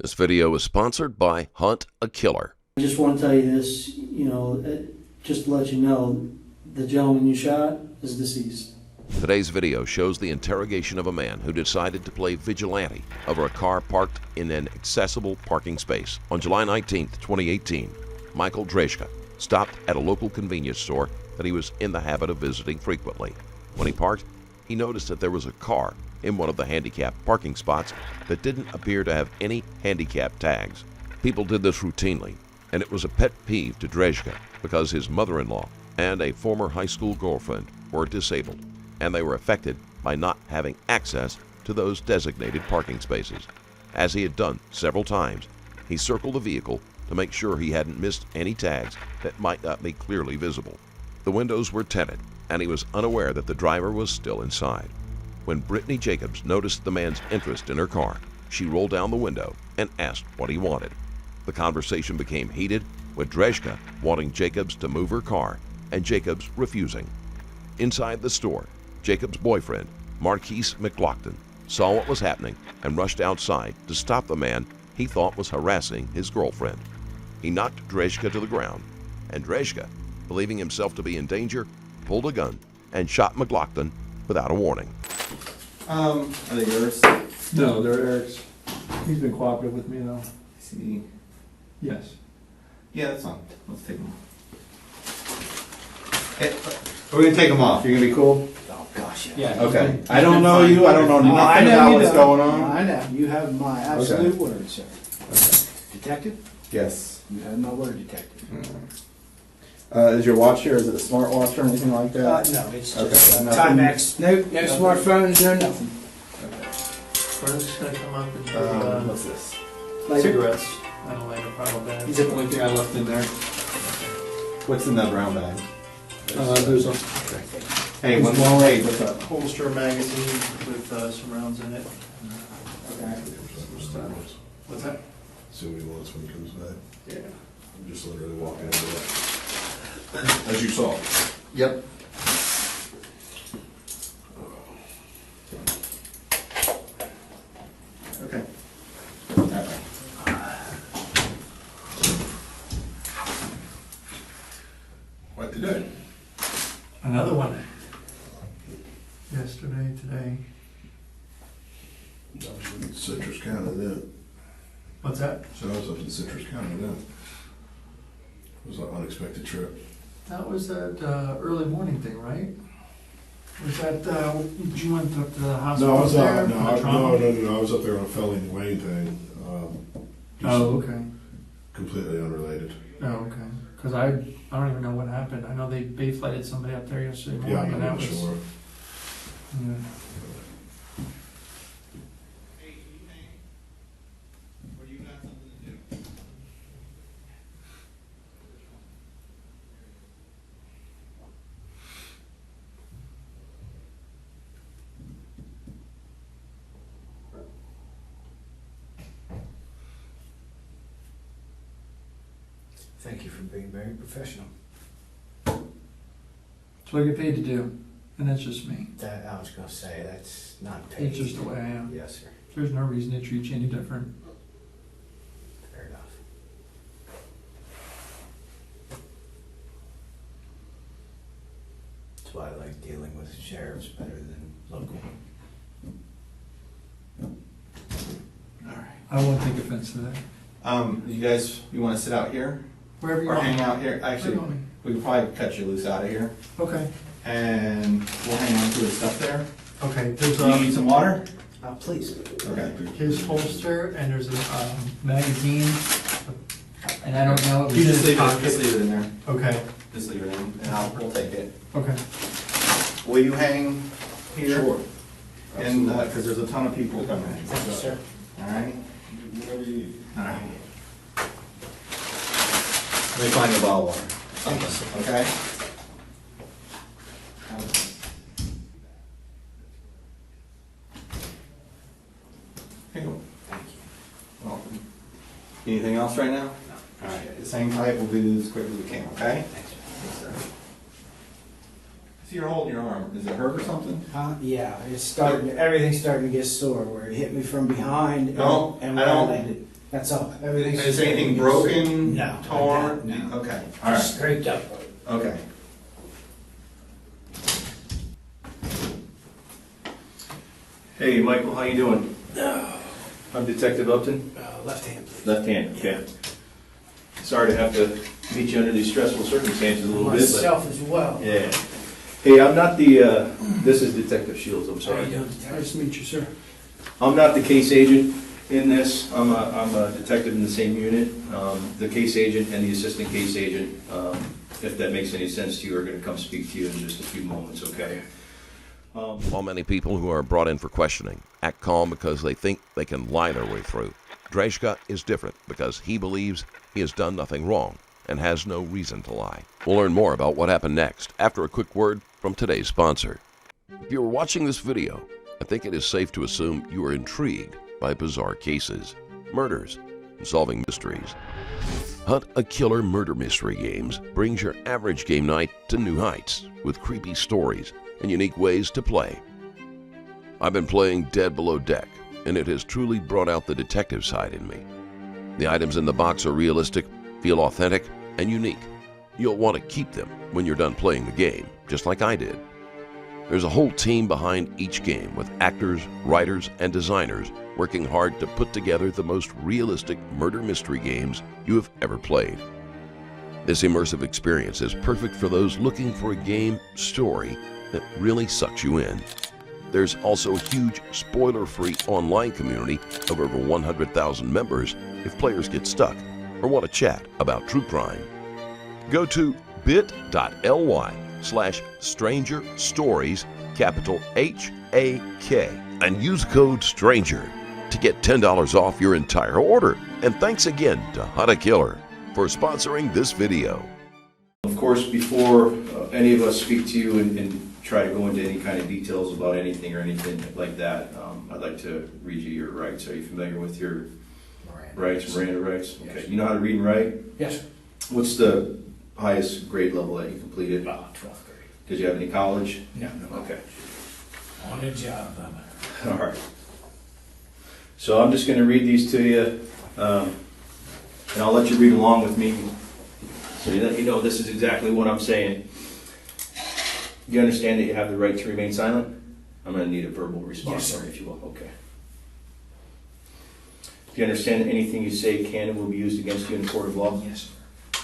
This video is sponsored by Hunt a Killer. I just want to tell you this, just to let you know, the gentleman you shot is deceased. Today's video shows the interrogation of a man who decided to play vigilante over a car parked in an accessible parking space. On July 19, 2018, Michael Drejka stopped at a local convenience store that he was in the habit of visiting frequently. When he parked, he noticed that there was a car in one of the handicapped parking spots that didn't appear to have any handicap tags. People did this routinely, and it was a pet peeve to Drejka because his mother-in-law and a former high school girlfriend were disabled, and they were affected by not having access to those designated parking spaces. As he had done several times, he circled the vehicle to make sure he hadn't missed any tags that might not be clearly visible. The windows were tinted, and he was unaware that the driver was still inside. When Brittany Jacobs noticed the man's interest in her car, she rolled down the window and asked what he wanted. The conversation became heated, with Drejka wanting Jacobs to move her car and Jacobs refusing. Inside the store, Jacobs' boyfriend, Marquise McLaughlin, saw what was happening and rushed outside to stop the man he thought was harassing his girlfriend. He knocked Drejka to the ground, and Drejka, believing himself to be in danger, pulled a gun and shot McLaughlin without a warning. Are they yours? No, they're Eric's. He's been cooperative with me though. See. Yes. Yeah, that's fine. Let's take them off. Hey, we're gonna take them off. You're gonna be cool? Oh, gosh, Yeah. Okay. I don't know you. I don't know nothing I know about you what's don't. going on. I know. You have my absolute word, sir. Okay. Detective? Yes. You have my word, detective. Is your watch here? Is it a smart watch or anything like that? No, it's Okay. just Nothing? Timex. No smartphones, no nothing. We're just gonna come up and do What's this? cigarettes and a lighter probably. Is it- the only thing I left in there. What's in that brown bag? There's a Hey, one more. Hey, what's up? holster magazine with some rounds in it. Okay. What's that? See what he wants when he comes back. Yeah. I'm just literally walking into it. As you saw. Yep. Okay. Alright. What today? Another one. Yesterday, today. I was in Citrus County then. What's that? So I was up in Citrus County then. It was an unexpected trip. That was that early morning thing, right? Was that, you went up to the hospital? No, I was there? no, I was up there on a Felling and Wayne thing. Oh, okay. Completely unrelated. Oh, okay. Because I don't even know what happened. I know they flighted somebody up there yesterday morning. Yeah, I'm and not that was, sure. Yeah. Thank you for being very professional. That's what I get paid to do, and that's just me. That I was going to say, that's not paid. It's just the way I am. Yes, sir. There's no reason to treat you any different. Fair enough. That's why I like dealing with sheriffs better than local. Alright. I won't take offense to that. You want to sit out here Wherever you or want. hang out here? Wherever Actually, you want me. we could probably cut you loose out of here, Okay. and we'll hang on to his stuff there. Okay. There's Do you need some water? Please. Okay. his holster, and there's a magazine, and I don't know. It was You in just his leave it. pocket. Just leave it in there. Okay. Just leave it in, and we'll take it. Okay. Will you hang here? Sure. And because there's a ton of people coming. Thank you, sir. All right. Whatever you need. All right. Let me find you a bottle of water. Thank you, sir. Okay. Here you go. Thank you. Welcome. Anything else right now? No. All right. The same type. We'll do this as quick as we can. Okay. Thanks, sir. Yes, sir. See, you're holding your arm. Is it hurt or something? Yeah, it's starting. Everything's starting to get sore. Where it hit me from behind No, and I where I don't- landed. That's all. And is anything broken? No. Torn? No. Okay, all right, Scraped up. okay. Hey, Michael, how you doing? I'm Detective Upton. Left hand, please. Left hand, okay. Sorry to have to meet you under these stressful circumstances a little bit, but... Myself as well. Yeah. Hey, I'm not the, this is Detective Shields, I'm How sorry. you doing, Detective? Nice to meet you, sir. I'm not the case agent in this. I'm a detective in the same unit. The case agent and the assistant case agent, if that makes any sense to you, are gonna come speak to you in just a few moments, okay? While many people who are brought in for questioning act calm because they think they can lie their way through, Drejka is different because he believes he has done nothing wrong and has no reason to lie. We'll learn more about what happened next after a quick word from today's sponsor. If you are watching this video, I think it is safe to assume you are intrigued by bizarre cases, murders, and solving mysteries. Hunt a Killer Murder Mystery Games brings your average game night to new heights with creepy stories and unique ways to play. I've been playing Dead Below Deck, and it has truly brought out the detective side in me. The items in the box are realistic, feel authentic, and unique. You'll want to keep them when you're done playing the game, just like I did. There's a whole team behind each game with actors, writers, and designers working hard to put together the most realistic murder mystery games you have ever played. This immersive experience is perfect for those looking for a game story that really sucks you in. There's also a huge spoiler-free online community of over 100,000 members if players get stuck or want to chat about true crime. Go to bit.ly/StrangerStories, capital HAK, and use code STRANGER to get $10 off your entire order. And thanks again to Hunt a Killer for sponsoring this video. Of course, before any of us speak to you and try to go into any kind of details about anything or anything like that, I'd like to read you your rights. Are you familiar with your rights, Miranda rights? Yes. Okay. You know how to read and write? Yes, sir. What's the highest grade level that you completed? About 12th grade. Did you have any college? No. Okay. On the job, All right. So I'm just going to read these to you, and I'll let you read along with me, so you know this is exactly what I'm saying. You understand that you have the right to remain silent? I'm going to need a verbal response, Yes, sir. if you will. Okay. Do you understand that anything you say can and will be used against you in a court of law? Yes, sir.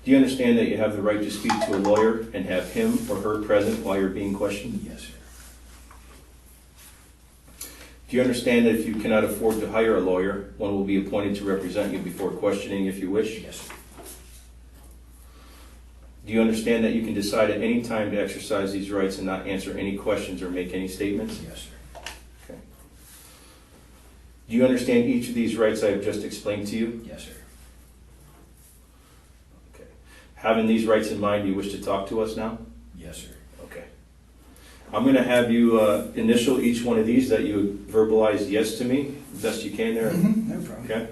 Do you understand that you have the right to speak to a lawyer and have him or her present while you're being questioned? Yes, sir. Do you understand that if you cannot afford to hire a lawyer, one will be appointed to represent you before questioning if you wish? Yes, sir. Do you understand that you can decide at any time to exercise these rights and not answer any questions or make any statements? Yes, sir. Okay. Do you understand each of these rights I have just explained to you? Yes, sir. Okay. Having these rights in mind, do you wish to talk to us now? Yes, sir. Okay. I'm going to have you initial each one of these that you verbalize yes to me, best you can there. No problem. Okay.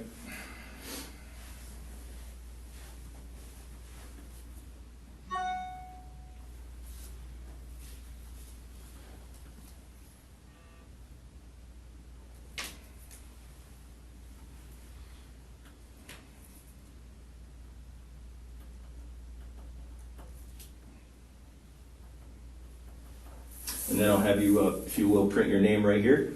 And then I'll have you, if you will, print your name right here.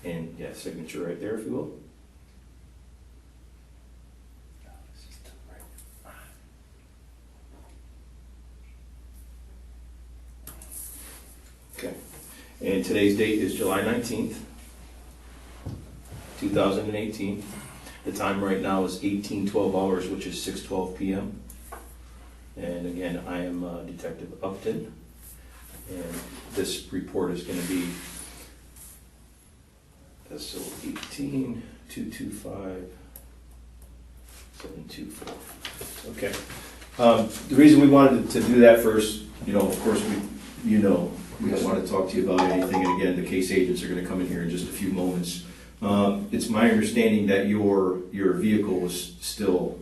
And yeah, signature right there, if you will. Okay. And today's date is July 19th. 2018. The time right now is 18:12 hours, which is 6:12 p.m. And again, I am Detective Upton, and this report is going to be SO 18-225-724. Okay. The reason we wanted to do that first, of course, we don't want to talk to you about anything. And again, the case agents are going to come in here in just a few moments. It's my understanding that your vehicle was still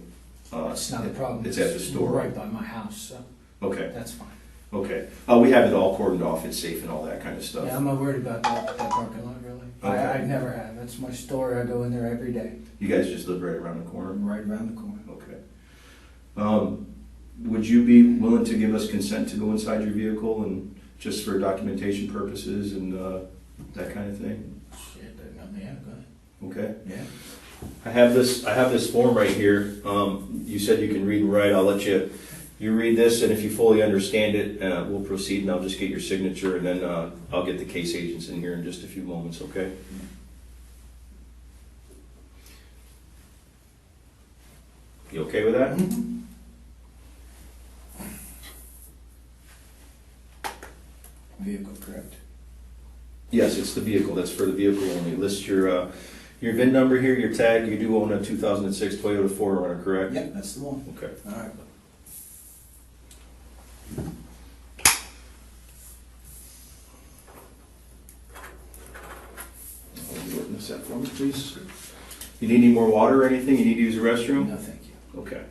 It's not a problem. It's at the store. Right by my house, so Okay, that's fine. okay. We have it all cordoned off, it's safe and all that kind of stuff. Yeah, I'm not worried about that parking lot, really. Okay. I never have. That's my store. I go in there every day. You guys just live right around the corner? Right around the corner. Okay. Would you be willing to give us consent to go inside your vehicle and just for documentation purposes and that kind of thing? Shit, yeah, go ahead. Okay. Yeah. I have this form right here. You said you can read and write. I'll let you read this, and if you fully understand it, we'll proceed, and I'll just get your signature, and then I'll get the case agents in here in just a few moments, okay? You okay with that? Mm-hmm. Vehicle, correct? Yes, it's the vehicle. That's for the vehicle only. List your VIN number here, your tag. You do own a 2006 Toyota 4Runner, correct? Yep, that's the one. Okay. All right. Will you witness that for me, please? You need any more water or anything? You need to use the restroom? No, thank you. Okay.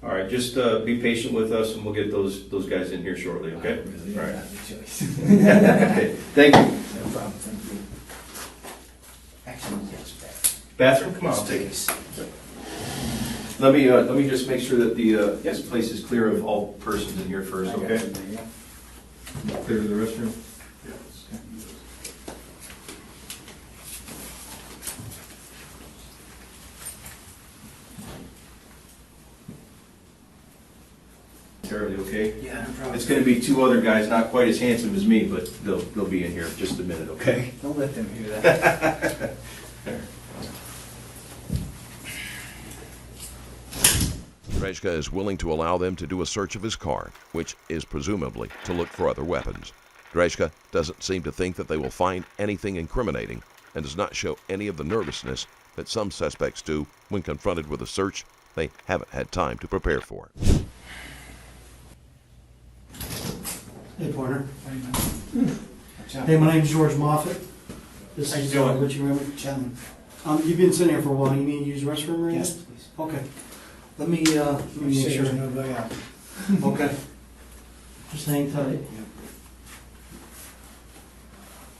All right, just be patient with us, and we'll get those guys in here shortly, okay? I really All don't right. have a choice. Okay, thank you. No problem, thank you. Actually, yes, Bathroom, come on, I'll take it. Let me just make sure that this place is clear of all persons in here first, okay? Clear to the restroom? Terribly okay? Yeah, no problem. It's gonna be two other guys, not quite as handsome as me, but they'll be in here in just a minute, okay? Don't let them hear that. Drejka is willing to allow them to do a search of his car, which is presumably to look for other weapons. Drejka doesn't seem to think that they will find anything incriminating and does not show any of the nervousness that some suspects do when confronted with a search they haven't had time to prepare for. Hey, partner. Watch out. Hey, my name's George Moffett. This How you is doing? Richie Remmer. Gentlemen. You've been sitting here for a while. You need to use the restroom right Yes, please. now? Okay. Let me make sure. There's nobody out. Okay. Just hang tight.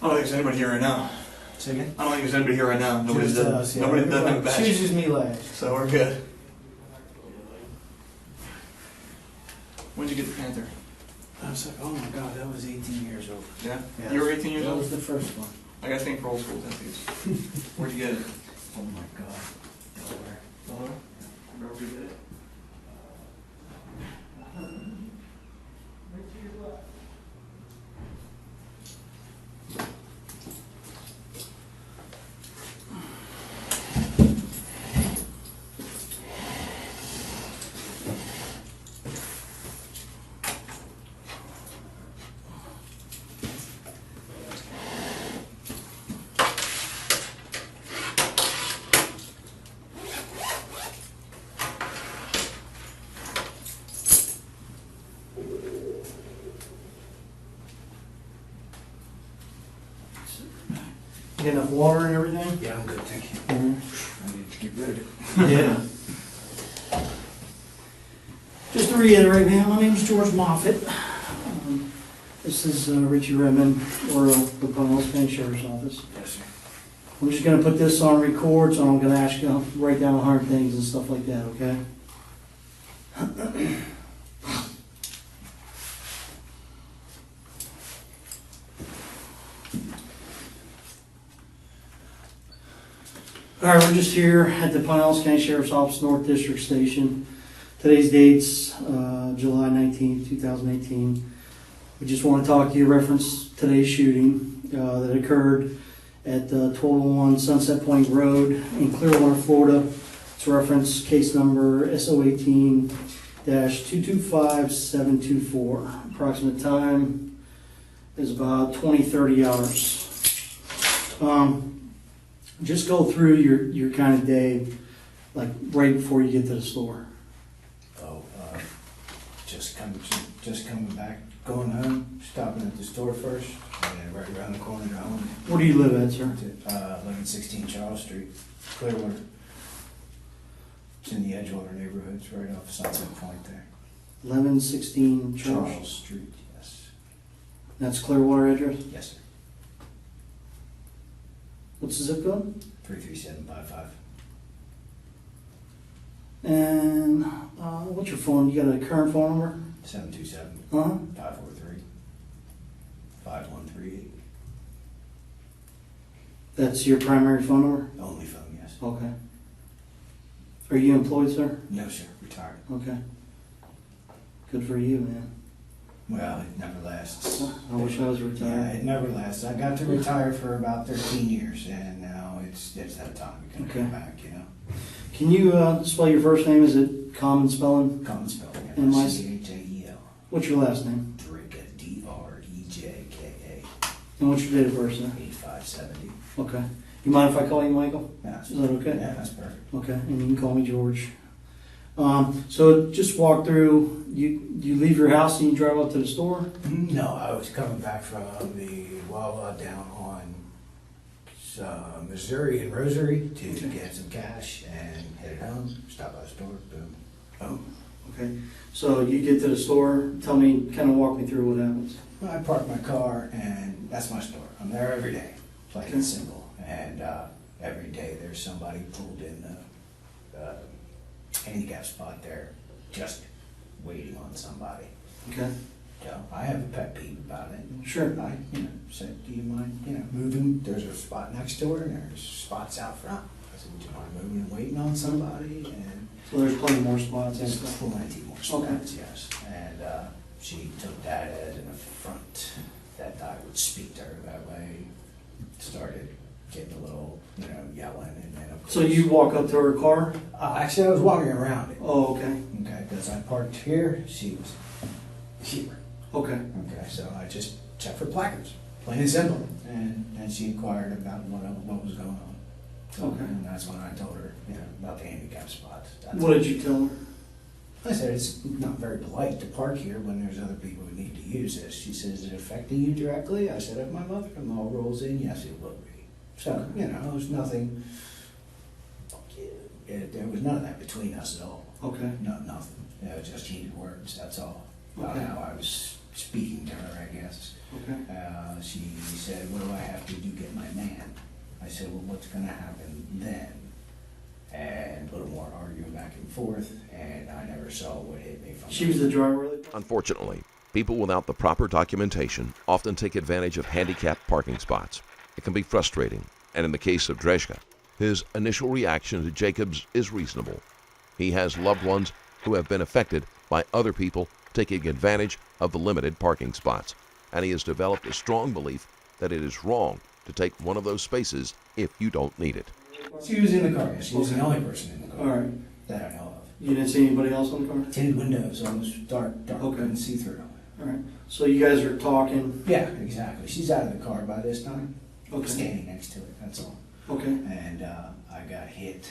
I don't think there's anybody here right now. Say again? I don't think there's anybody here right now. Nobody's Just done. us, yeah. Nobody's done that batch. Chooses me last. So we're good. When'd you get the Panther? I was like, oh my god, that was 18 years old. Yeah? Yeah. You were 18 years That old? was the first one. I got a thing for old school tattoos. Where'd you get it? Oh my god. Delaware. Delaware? Where did you get it? You got enough water and everything? Yeah, I'm good, thank you. Mm-hmm. I need to get rid of it. Yeah. Just to reiterate, man, my name's George Moffett. This is Richie Redmond, or the Bunalls County Sheriff's Office. Yes, sir. I'm just gonna put this on record, so I'm gonna ask you to write down hard things and stuff like that, okay? All right, we're just here at the Pinellas County Sheriff's Office North District Station. Today's date's July 19th, 2018. We just want to talk to you, reference today's shooting that occurred at 1201 Sunset Point Road in Clearwater, Florida. It's reference case number SO18-225724. Approximate time is about 20-30 hours. Just go through your kind of day, like right before you get to the store. Oh, just coming back, going home, stopping at the store first, and then right around the corner to home. Where do you live at, sir? 1116 Charles Street, Clearwater. It's in the Edgewater neighborhood, it's right off Sunset Point there. 1116 Charles Street, yes. That's Clearwater address? Yes, sir. What's the zip code? 33755. And what's your phone? You got a current phone number? 727 Uh-huh. 543 5138. That's your primary phone number? Only phone, yes. Okay. Are you employed, sir? No, sir, retired. Okay. Good for you, man. Well, it never lasts. I wish I was Yeah, retired. it never lasts. I got to retire for about 13 years, and now it's that time to come Okay. back, you know. Can you spell your first name? Is it common spelling? Common spelling, And my- Chajel. What's your last name? Drejka, Drejka, And what's your date of birth, sir? 8570. Okay. You mind if I call you Michael? That's, Is that okay? Yeah, that's perfect. Okay, and you can call me George. So just walk through, you leave your house and you drive up to the store? No, I was coming back from the Wawa down on Missouri and Rosary to Okay. get some cash and headed home, stop by the store, boom, home. Okay, so you get to the store, tell me, kind of walk me through what happens. I park my car and that's my store. I'm there every day, plain Okay. and simple. And every day there's somebody pulled in the handicap spot there, just waiting on somebody. Okay, So I have a pet peeve about it. sure. I, said, do you mind, moving? There's a spot next door and there's spots out front. I said, do you mind moving and waiting on somebody? And So there's plenty more spots and there's stuff. plenty more spots, yes. And she took that as an affront that I would speak to her that way. Started getting a little, yelling, and then of course. So you walk up to her car? Actually, I was walking around it. Oh, okay, Okay, because I parked here, she was here. okay. Okay, so I just checked for placards, plain and simple. And she inquired about what was going on. So, Okay. and that's when I told her, about the handicap spots. What did you tell her? I said, it's not very polite to park here when there's other people who need to use this. She says, is it affecting you directly? I said, if my mother-in-law rolls in, yes, it will be. So, there's nothing, there was none of that between us at all. Okay, No, nothing. It was just heated words, that's all. About Okay. how I was speaking to her, I guess. okay. She said, what do I have to do to get my man? I said, well, what's gonna happen then? And a little more arguing back and forth, and I never saw what hit me from She was the driver of the car? Unfortunately, people without the proper documentation often take advantage of handicapped parking spots. It can be frustrating, and in the case of Drejka, his initial reaction to Jacobs is reasonable. He has loved ones who have been affected by other people taking advantage of the limited parking spots, and he has developed a strong belief that it is wrong to take one of those spaces if you don't need it. She was in the car, yes. She was the only person in the car All right. that I know of. You didn't see anybody else on the car? Tinted windows, almost dark, Okay. couldn't see through. All right. So you guys are talking? Yeah, exactly. She's out of the car by this time. Okay. Standing next to it, that's all. Okay. And I got hit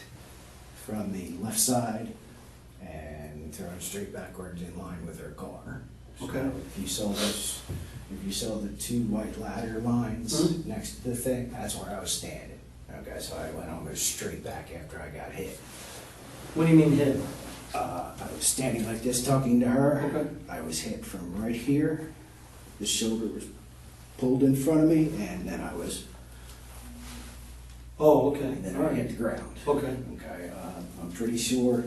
from the left side and thrown straight backwards in line with her car. Okay. So if you saw the two white ladder lines Mhm. next to the thing, that's where I was standing. Okay, so I went almost straight back after I got hit. What do you mean hit? I was standing like this talking to her. Okay. I was hit from right here. The shoulder was pulled in front of me, and then I was, Oh, okay. and then All I right. hit the ground. Okay. Okay, I'm pretty sure.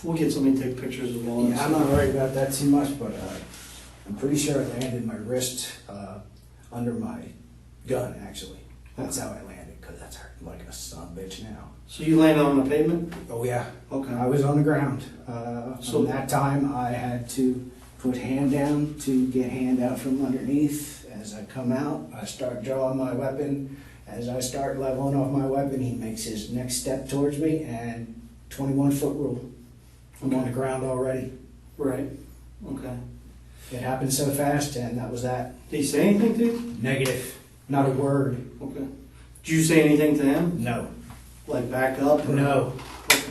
We'll get somebody to take pictures of all this. Yeah, I'm not worried about that too much, but I'm pretty sure I landed my wrist under my gun, actually. That's how I landed, because that's hurt like a son of a bitch now. So you landed on the pavement? Oh, yeah. Okay. I was on the ground. So- So that time I had to put hand down to get hand out from underneath. As I come out, I start drawing my weapon. As I start leveling off my weapon, he makes his next step towards me, and 21-foot rule. I'm on the ground already. Right. Okay. It happened so fast, and that was that. Did he say anything to you? Negative. Not a word. Okay. Did you say anything to him? No. Like back up? or- No. Okay.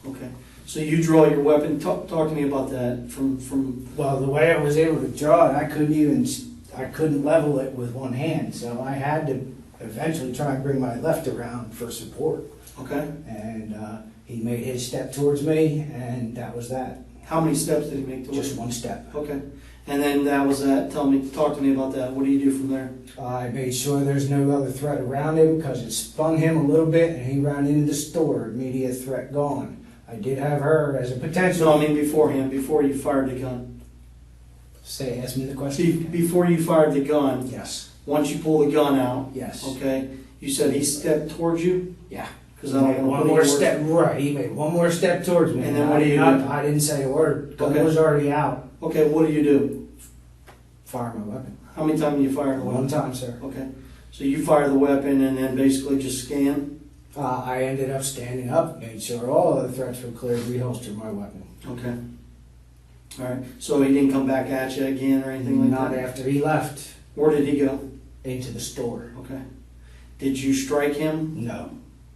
Okay. So you draw your weapon. Talk to me about that from. Well, the way I was able to draw it, I couldn't level it with one hand, so I had to eventually try and bring my left around for support. Okay. And He made his step towards me, and that was that. How many steps did he make towards Just you? one step. Okay. And then that was that. Talk to me about that. What do you do from there? I made sure there's no other threat around him because it spun him a little bit, and he ran into the store. Immediate threat gone. I did have her as a potential. No, I mean beforehand, before you fired the gun. Ask me the question. Before you fired the gun, Yes. once you pull the gun out, Yes. okay, you said he stepped towards you? Yeah. Because He I don't made want to one put more any words- step. Right. He made one more step towards me. And then what do you do? I didn't say a word. Gun Okay. was already out. Okay, what do you do? Fire my weapon. How many times do you fire the One weapon? time, sir. Okay, so you fire the weapon and then basically just scan? I ended up standing up, made sure all the threats were cleared, reholstered my weapon. Okay. All right, so he didn't come back at you again or anything like Not that? after he left Where did he go? into the store. Okay. Did you strike him? No,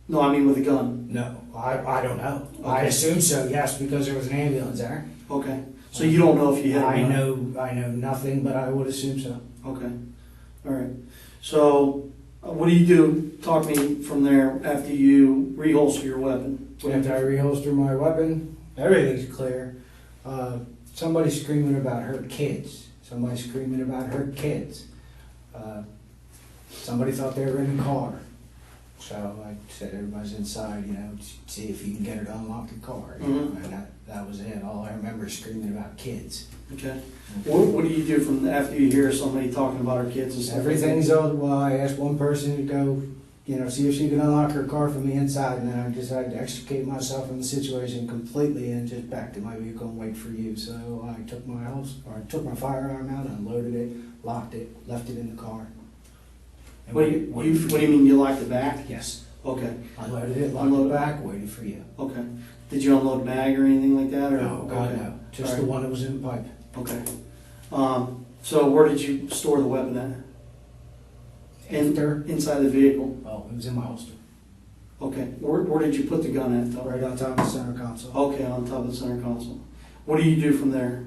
No, I mean with a gun. no, I don't know. I Okay. assume so, yes, because there was an ambulance there. Okay, so you don't know if you hit him? I know nothing, but I would assume so. Okay, all right. So, what do you do? Talk me from there after you reholster your weapon. After I reholster my weapon, everything's clear. Somebody screaming about hurt kids. Somebody screaming about hurt kids. Somebody thought they were in the car. So I said, everybody's inside, you know, see if you can get her to unlock the car. You know, Mhm. and that was it. All I remember is screaming about kids. Okay. What do you do from after you hear somebody talking about our kids and stuff? Everything's all, well, I asked one person to go, you know, see if she could unlock her car from the inside, and then I decided to extricate myself from the situation completely and just back to my vehicle and wait for you. So I took my firearm out, unloaded it, locked it, left it in the car. And What do you mean you locked the back? Yes. Okay, Unloaded it, locked Unloaded. it back, waited for you. okay. Did you unload a bag or anything like that? Or? No, God, Okay. no. Just All the right. one that was in the pipe. Okay. So where did you store the weapon at? After, Inside the vehicle. oh, it was in my holster. Okay. Where did you put the gun at though? Right on top of the center console. Okay, on top of the center console. What do you do from there?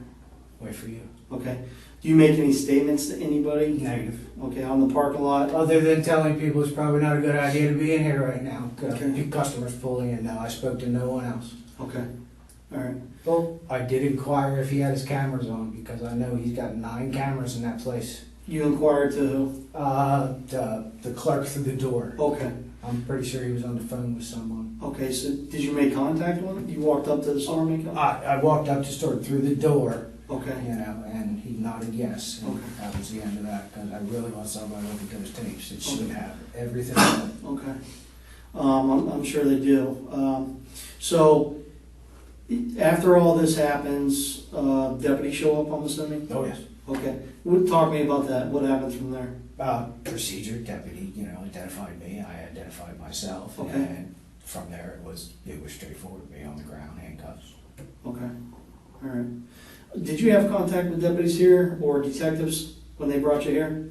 Wait for you. Okay. Do you make any statements to anybody? Negative. Okay, on the parking lot? Other than telling people it's probably not a good idea to be in here right now. Okay. Customers pulling in now. I spoke to no one else. Okay. All right. Well, I did inquire if he had his cameras on because I know he's got 9 cameras in that place. You inquired to who? The clerk through the door. Okay. I'm pretty sure he was on the phone with someone. Okay, so did you make contact with him? You walked up to the store and make contact? I walked up to start through the door, Okay. you know, and he nodded yes. And Okay. that was the end of that because I really want somebody to look at those tapes. It should Okay. have everything on it. Okay. I'm sure they do. So, after all this happens, deputies show up, I'm assuming? Oh, yes. Okay. Talk to me about that. What happens from there? Procedure, deputy, you know, identified me, I identified myself. Okay. And from there, it was straightforward, me on the ground, handcuffs. Okay. All right. Did you have contact with deputies here or detectives when they brought you here?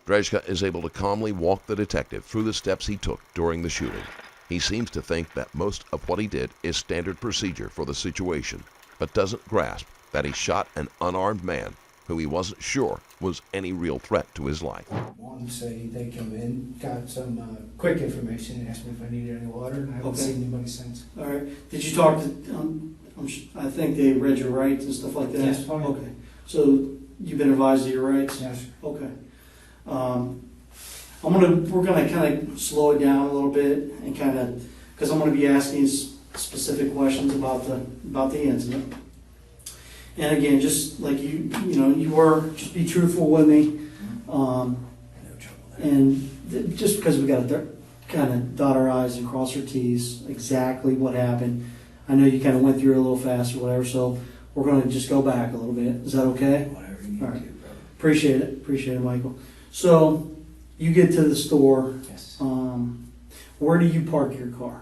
Drejka is able to calmly walk the detective through the steps he took during the shooting. He seems to think that most of what he did is standard procedure for the situation, but doesn't grasp that he shot an unarmed man who he wasn't sure was any real threat to his life. One say they came in, got some quick information, asked me if I needed any water, and I haven't Okay. seen anybody since. All right. Did you talk to, I think they read your rights and stuff like that? Yes. Oh, yeah. Okay. So you've been advised of your rights? Yes, sir. Okay. We're gonna kind of slow it down a little bit and kind of, because I'm gonna be asking you specific questions about the incident. And again, just like you just be truthful with me. No trouble there. And just because we got to kind of dot our I's and cross our T's, exactly what happened. I know you kind of went through it a little fast or whatever, so we're going to just go back a little bit. Is that okay? Whatever you need All to right. do, brother. Appreciate it, Michael. So you get to the store. Yes. Where do you park your car?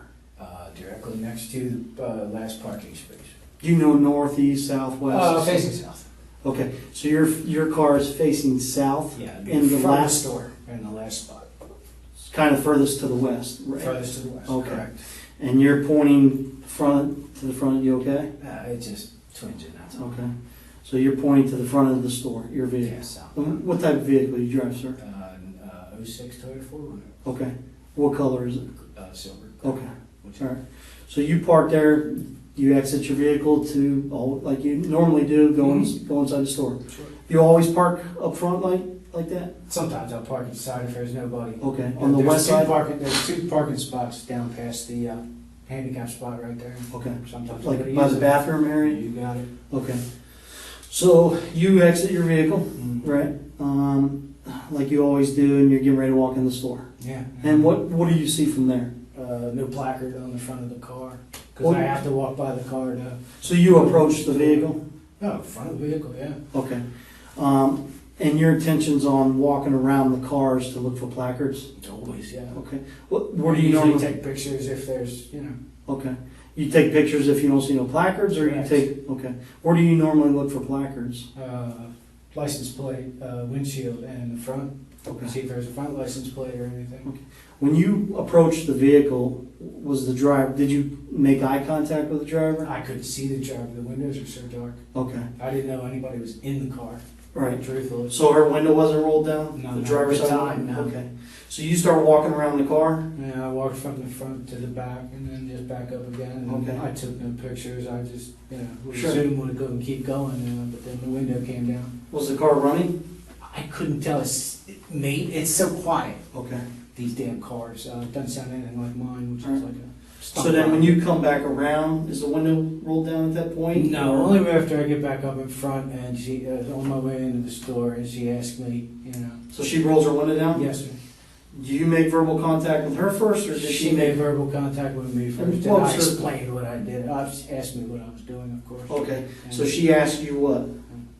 Directly next to the last parking space. Do you know north, east, south, west? Facing south. Okay, so your car is facing south. Yeah, it'd be In the front of last- store, in the last spot. It's kind of furthest to the west, right? Furthest to the west, Okay. correct. And you're pointing to the front. You okay? It just twinging, that's all. Okay. So you're pointing to the front of the store, your vehicle. Yes, south. What type of vehicle do you drive, sir? 06 Toyota 4Runner, Okay. What color is it? silver. Okay. All right. So you park there, you exit your vehicle to, like you normally do, go inside the store. Sure. You always park up front like that? Sometimes I'll park inside if there's nobody. Okay. On the west side? There's two parking spots down past the handicap spot right there. Okay. Sometimes Like somebody by the uses it. bathroom area? You got it. Okay. So you exit your vehicle, Mhm. right? Like you always do, and you're getting ready to walk in the store. Yeah. And what do you see from there? No placard on the front of the car, because What- I have to walk by the car to. So you approach the vehicle? Oh, front of the vehicle, yeah. Okay. And your intentions on walking around the cars to look for placards? Always, yeah. Okay. What do I you usually normally take pictures if there's, Okay. You take pictures if you don't see no placards, or Correct. you take, okay. Where do you normally look for placards? license plate, windshield, and the front. Okay. See if there's a front license plate or anything. When you approached the vehicle, was the driver, did you make eye contact with the driver? I couldn't see the driver. The windows are so dark. Okay. I didn't know anybody was in the car. Right. Truthfully. So her window wasn't rolled down? No, The not driver's at the side? time, no. Okay. So you start walking around the car? Yeah, I walked from the front to the back and then just back up again. And Okay. I took no pictures. I just, would Sure. assume would go and keep going. But then the window came down. Was the car running? I couldn't tell. It's so quiet. Okay. These damn cars. It doesn't sound anything like mine, which is Alright. like a. So then when you come back around, is the window rolled down at that point? No, Or- only after I get back up in front and she on my way into the store and she asked me, So she rolls her window down? yes, sir. Do you make verbal contact with her first, or did She she made verbal contact with me first, and what I was her- explained what I did. Asked me what I was doing, of course. Okay. And So she asked you what?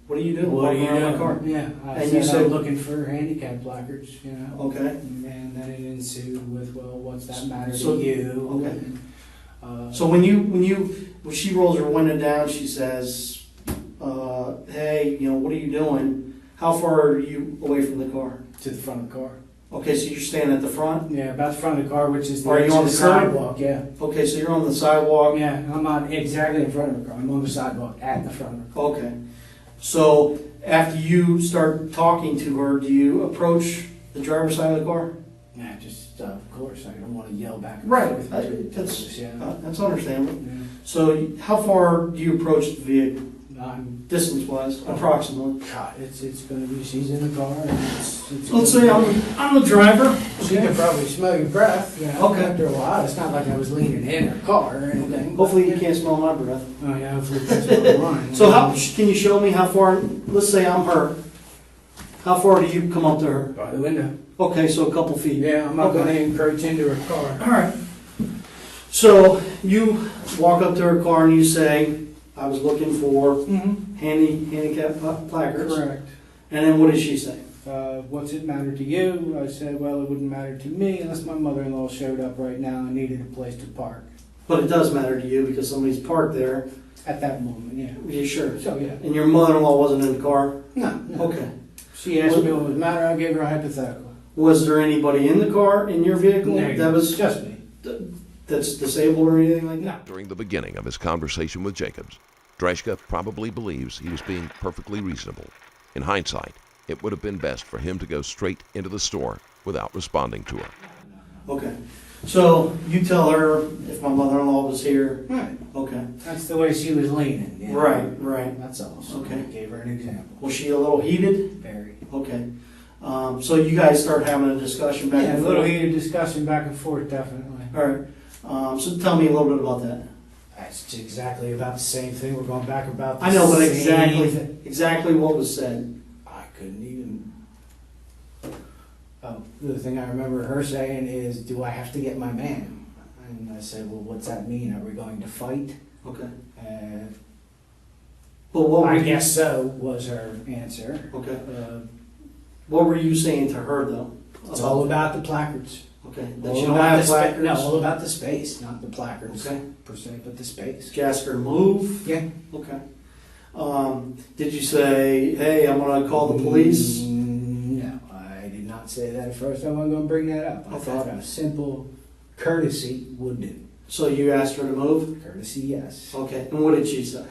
What are you doing? what are Walking you around doing? my car? Yeah, I And said you said- I'm looking for handicap placards, Okay. And then it ensued with, well, what's that matter So- to you? okay. And, So when she rolls her window down, she says, "Hey, what are you doing? How far are you away from the car?" to the front of the car. Okay, so you're standing at the front. Yeah, about the front of the car, which is the Are you edge on of the the curb? sidewalk. Yeah. Okay, so you're on the sidewalk. Yeah, I'm not exactly in front of the car. I'm on the sidewalk at the front of the car. Okay. So after you start talking to her, do you approach the driver's side of the car? Yeah, just of course, I don't want to yell back and Right, forth. that's- Yeah. That's understandable. Yeah. So how far do you approach the vehicle, I'm, distance-wise, approximately? God, it's gonna be, she's in the car and it's. Let's say I'm the driver. She could probably smell your breath, Okay. after a while. It's not like I was leaning in her car or anything. Hopefully you can't smell my breath. Oh, yeah, hopefully you can't smell mine. So can you show me how far, let's say I'm her, how far do you come up to her? By the window. Okay, so a couple feet. Yeah, I'm not Okay. gonna encroach into her car. All right. So you walk up to her car and you say, "I was looking for Mm-hmm. handicap placards." Correct. And then what did she say? What's it matter to you? I said, well, it wouldn't matter to me unless my mother-in-law showed up right now and needed a place to park. But it does matter to you because somebody's parked there. At that moment, yeah. Are you sure? So, yeah. And your mother-in-law wasn't in the car? No. Okay. She asked me what was the matter, I gave her a hypothetical. Was there anybody in the car, in your vehicle, that was just me. that's disabled or anything like that? No. During the beginning of his conversation with Jacobs, Drejka probably believes he was being perfectly reasonable. In hindsight, it would have been best for him to go straight into the store without responding to her. Okay. So you tell her if my mother-in-law was here. Right. Okay. That's the way she was leaning. Yeah. Right. That's all. So Okay. I gave her an example. Was she a little heated? Very. Okay. So you guys start having a discussion back Yeah, a and little forth. heated discussion back and forth, definitely. All right. So tell me a little bit about that. That's exactly about the same thing. We're going back about the I know, but same exactly what was said. I couldn't even. Oh, the thing I remember her saying is, "Do I have to get my man?" And I said, "Well, what's that mean? Are we going to fight?" Okay. Uh, But what? I were you- guess so was her answer. Okay. What were you saying to her though? It's all about the placards. Okay. That All you don't about have the spa- placards. No, all about the space, not the placards Okay. per se, but the space. Did you ask her to move? Yeah. Okay. Did you say, "Hey, I'm gonna call the police"? No, I did not say that at first. I wasn't going to bring that up. I Okay. thought a simple courtesy would do. So you asked her to move? Courtesy, yes. Okay. And what did she say?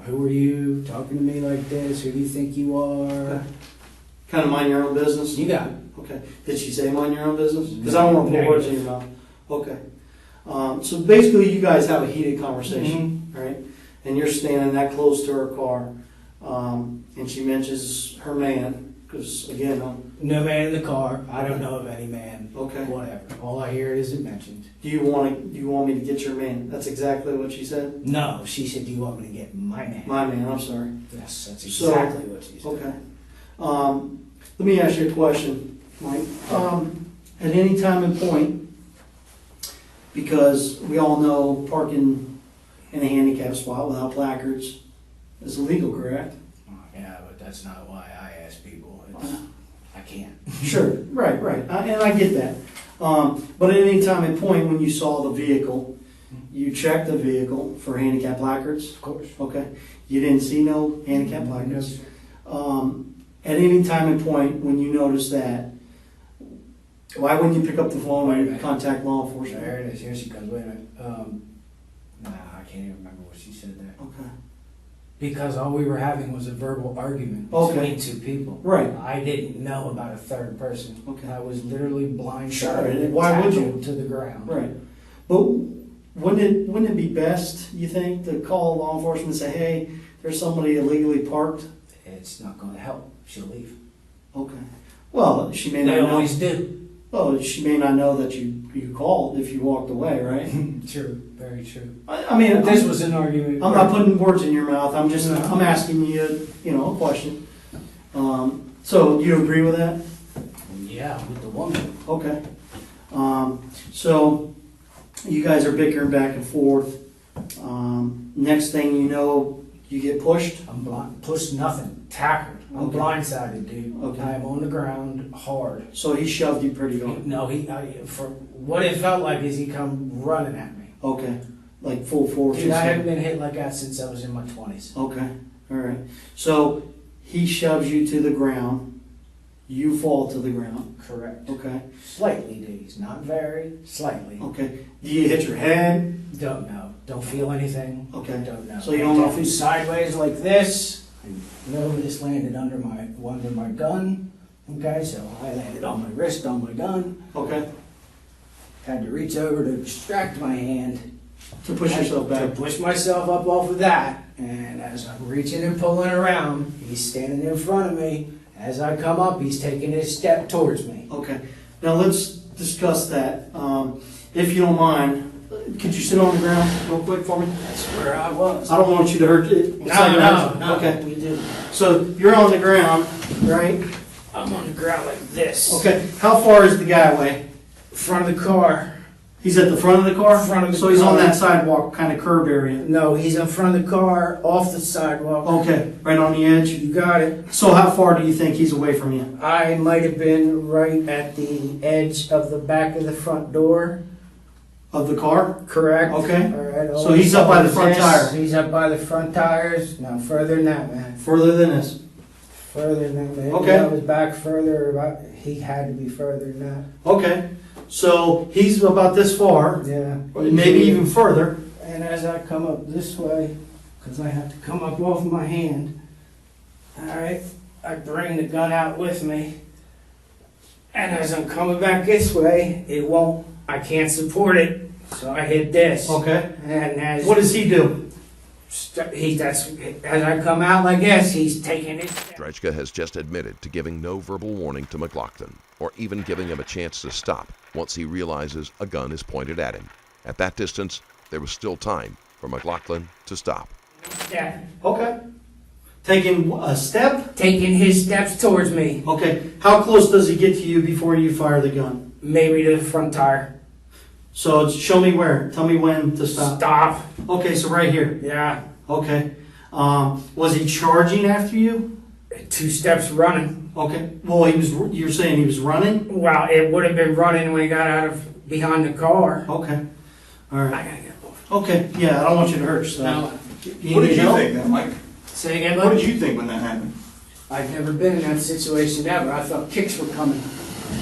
Who are you talking to me like this? Who do you think you are? Okay. Kind of mind your own business? You got it. Okay. Did she say mind your own business? Because I don't want to put words in your mouth. Okay. So basically, you guys have a heated conversation, right? And you're standing that close to her car, and she mentions her man, because again, No man in the car. I don't know of any man. okay. Whatever. All I hear is it mentioned. Do you want me to get your man? That's exactly what she said. No, she said, "Do you want me to get my man?" My man. I'm sorry. Yes, that's So- exactly what she said. Okay. Let me ask you a question, Mike. At any time and point, because we all know parking in a handicap spot without placards is illegal, correct? Yeah, but that's not why I ask people. It's, I can't. Sure, right. And I get that. But at any time and point when you saw the vehicle, you checked the vehicle for handicap placards? Of course. Okay. You didn't see no handicap placards? At any time and point when you noticed that, why wouldn't you pick up the phone Wait a and minute. contact law enforcement? There it is. Here she comes. Wait a minute. Nah, I can't even remember what she said there. Okay. Because all we were having was a verbal argument Okay. between two people. Right. I didn't know about a third person. Okay. I was literally blindsided Sure, and why would you? tackled to the ground. Right. But wouldn't it be best, you think, to call law enforcement and say, hey, there's somebody illegally parked? It's not going to help. She'll leave. Okay. Well, she may They not know. always do. Well, she may not know that you called if you walked away, right? True. Very true. I mean, This was an argument. I'm not putting words in your mouth. I'm just No. I'm asking you, a question. So you agree with that? Yeah, with the woman. Okay. So you guys are bickering back and forth. Next thing you know, you get pushed. I'm blind. Pushed nothing. Tackled. I'm Okay. blindsided, dude. Okay. I'm on the ground hard. So he shoved you pretty hard. No, for what it felt like is he come running at me. Okay. Like full force. Dude, I haven't been hit like that since I was in my 20s. Okay. All right. So he shoves you to the ground. You fall to the ground. Correct. Okay. Slightly, dude. Not very. Slightly. Okay. Do you hit your head? Don't know. Don't feel anything. Okay. Don't know. So you don't know if Definitely he's sideways like this. I know this landed under my gun. Okay, so I landed on my wrist on my gun. okay. Had to reach over to extract my hand. To push yourself To back. push myself up off of that. And as I'm reaching and pulling around, he's standing in front of me. As I come up, he's taking his step towards me. Okay. Now let's discuss that. If you don't mind, could you sit on the ground real quick for me? That's where I was. I don't want you to hurt it. No. Okay. We do. So you're on the ground, right? I'm on the ground like this. Okay. How far is the guy away? Front of the car. He's at the front of the car? Front of the So he's on car. that sidewalk, kind of curb area. No, he's in front of the car, off the sidewalk. Okay. Right on the edge. You got it. So how far do you think he's away from you? I might have been right at the edge of the back of the front door. Of the car? Correct. Okay. All right. So he's up by the front tire. He's up by the front tires. No, further than that, man. Further than this? Further than that, man. Okay. I was back further. He had to be further than that. Okay. So he's about this far, Yeah. maybe even further. And as I come up this way, because I have to come up off my hand, all right, I bring the gun out with me. And as I'm coming back this way, I can't support it, so I hit this. Okay. And as What does he do? as I come out like this, he's taking his step. Drejka has just admitted to giving no verbal warning to McLaughlin, or even giving him a chance to stop once he realizes a gun is pointed at him. At that distance, there was still time for McLaughlin to stop. step. Okay. Taking a step? Taking his steps towards me, Okay. How close does he get to you before you fire the gun? maybe to the front tire. So show me where. Tell me when to stop. Stop. Okay, so right here. Yeah. Okay. Was he charging after you? 2 steps running. Okay. Well, you're saying he was running? Well, it would have been running when he got out of behind the car. Okay. All I right. gotta get off. Okay. Yeah, I don't want you to hurt yourself. Now, What did need you help? think then, Mike? say again, What bud? did you think when that happened? I've never been in that situation ever. I thought kicks were coming.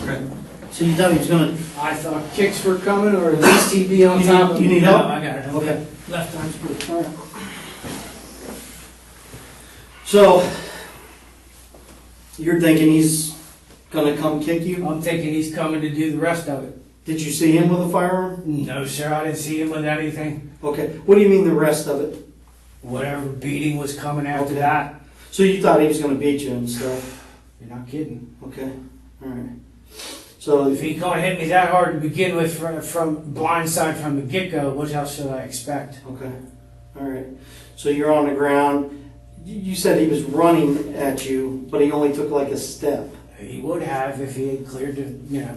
Okay. So you thought he was gonna? I thought kicks were coming, or at least he'd be on top of me. You need No, help? I got it. Okay. Left arm's good. All right. So you're thinking he's gonna come kick you? I'm thinking he's coming to do the rest of it. Did you see him with a firearm? No, sir, I didn't see him with anything. Okay. What do you mean the rest of it? Whatever beating was coming after Okay. that. So you thought he was going to beat you and stuff? You're not kidding. Okay. All right. So If he can't hit me that hard to begin with from blindside from the get-go, what else should I expect? okay. All right. So you're on the ground. You said he was running at you, but he only took like a step. He would have if he had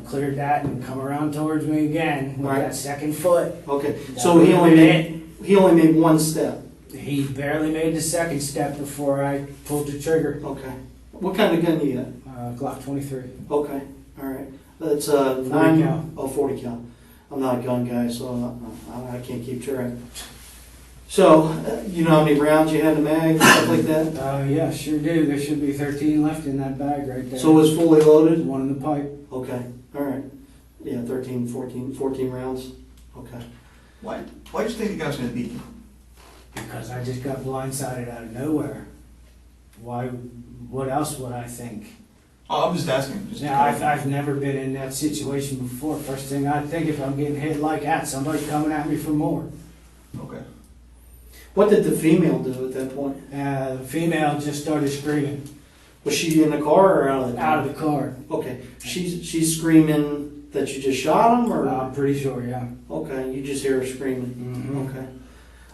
cleared that and come around towards me again with Right. that second foot. Okay. That So he would've only been made one step. He barely made the second step before I pulled the trigger. Okay. What kind of gun you got? Glock 23. Okay. All right. That's 40 cal. 40 cal. I'm not a gun guy, so I can't keep track. So, you know how many rounds you had in the mag, stuff like that? Yeah, sure do. There should be 13 left in that bag right there. So it was fully loaded? One in the pipe. Okay. All right. Yeah, 13, 14 rounds. Okay. Why'd you think the guy was gonna beat you? Because I just got blindsided out of nowhere. Why? What else would I think? Oh, I'm just asking. Just Now, I've never been in that situation before. First thing I think, if I'm getting hit like that, somebody's coming at me for more. Okay. What did the female do at that point? The female just started screaming Was she in the car or out of the car? out of the car. Okay. She's screaming that you just shot him, or? I'm pretty sure, yeah. Okay. You just hear her screaming. Mm-hmm. Okay.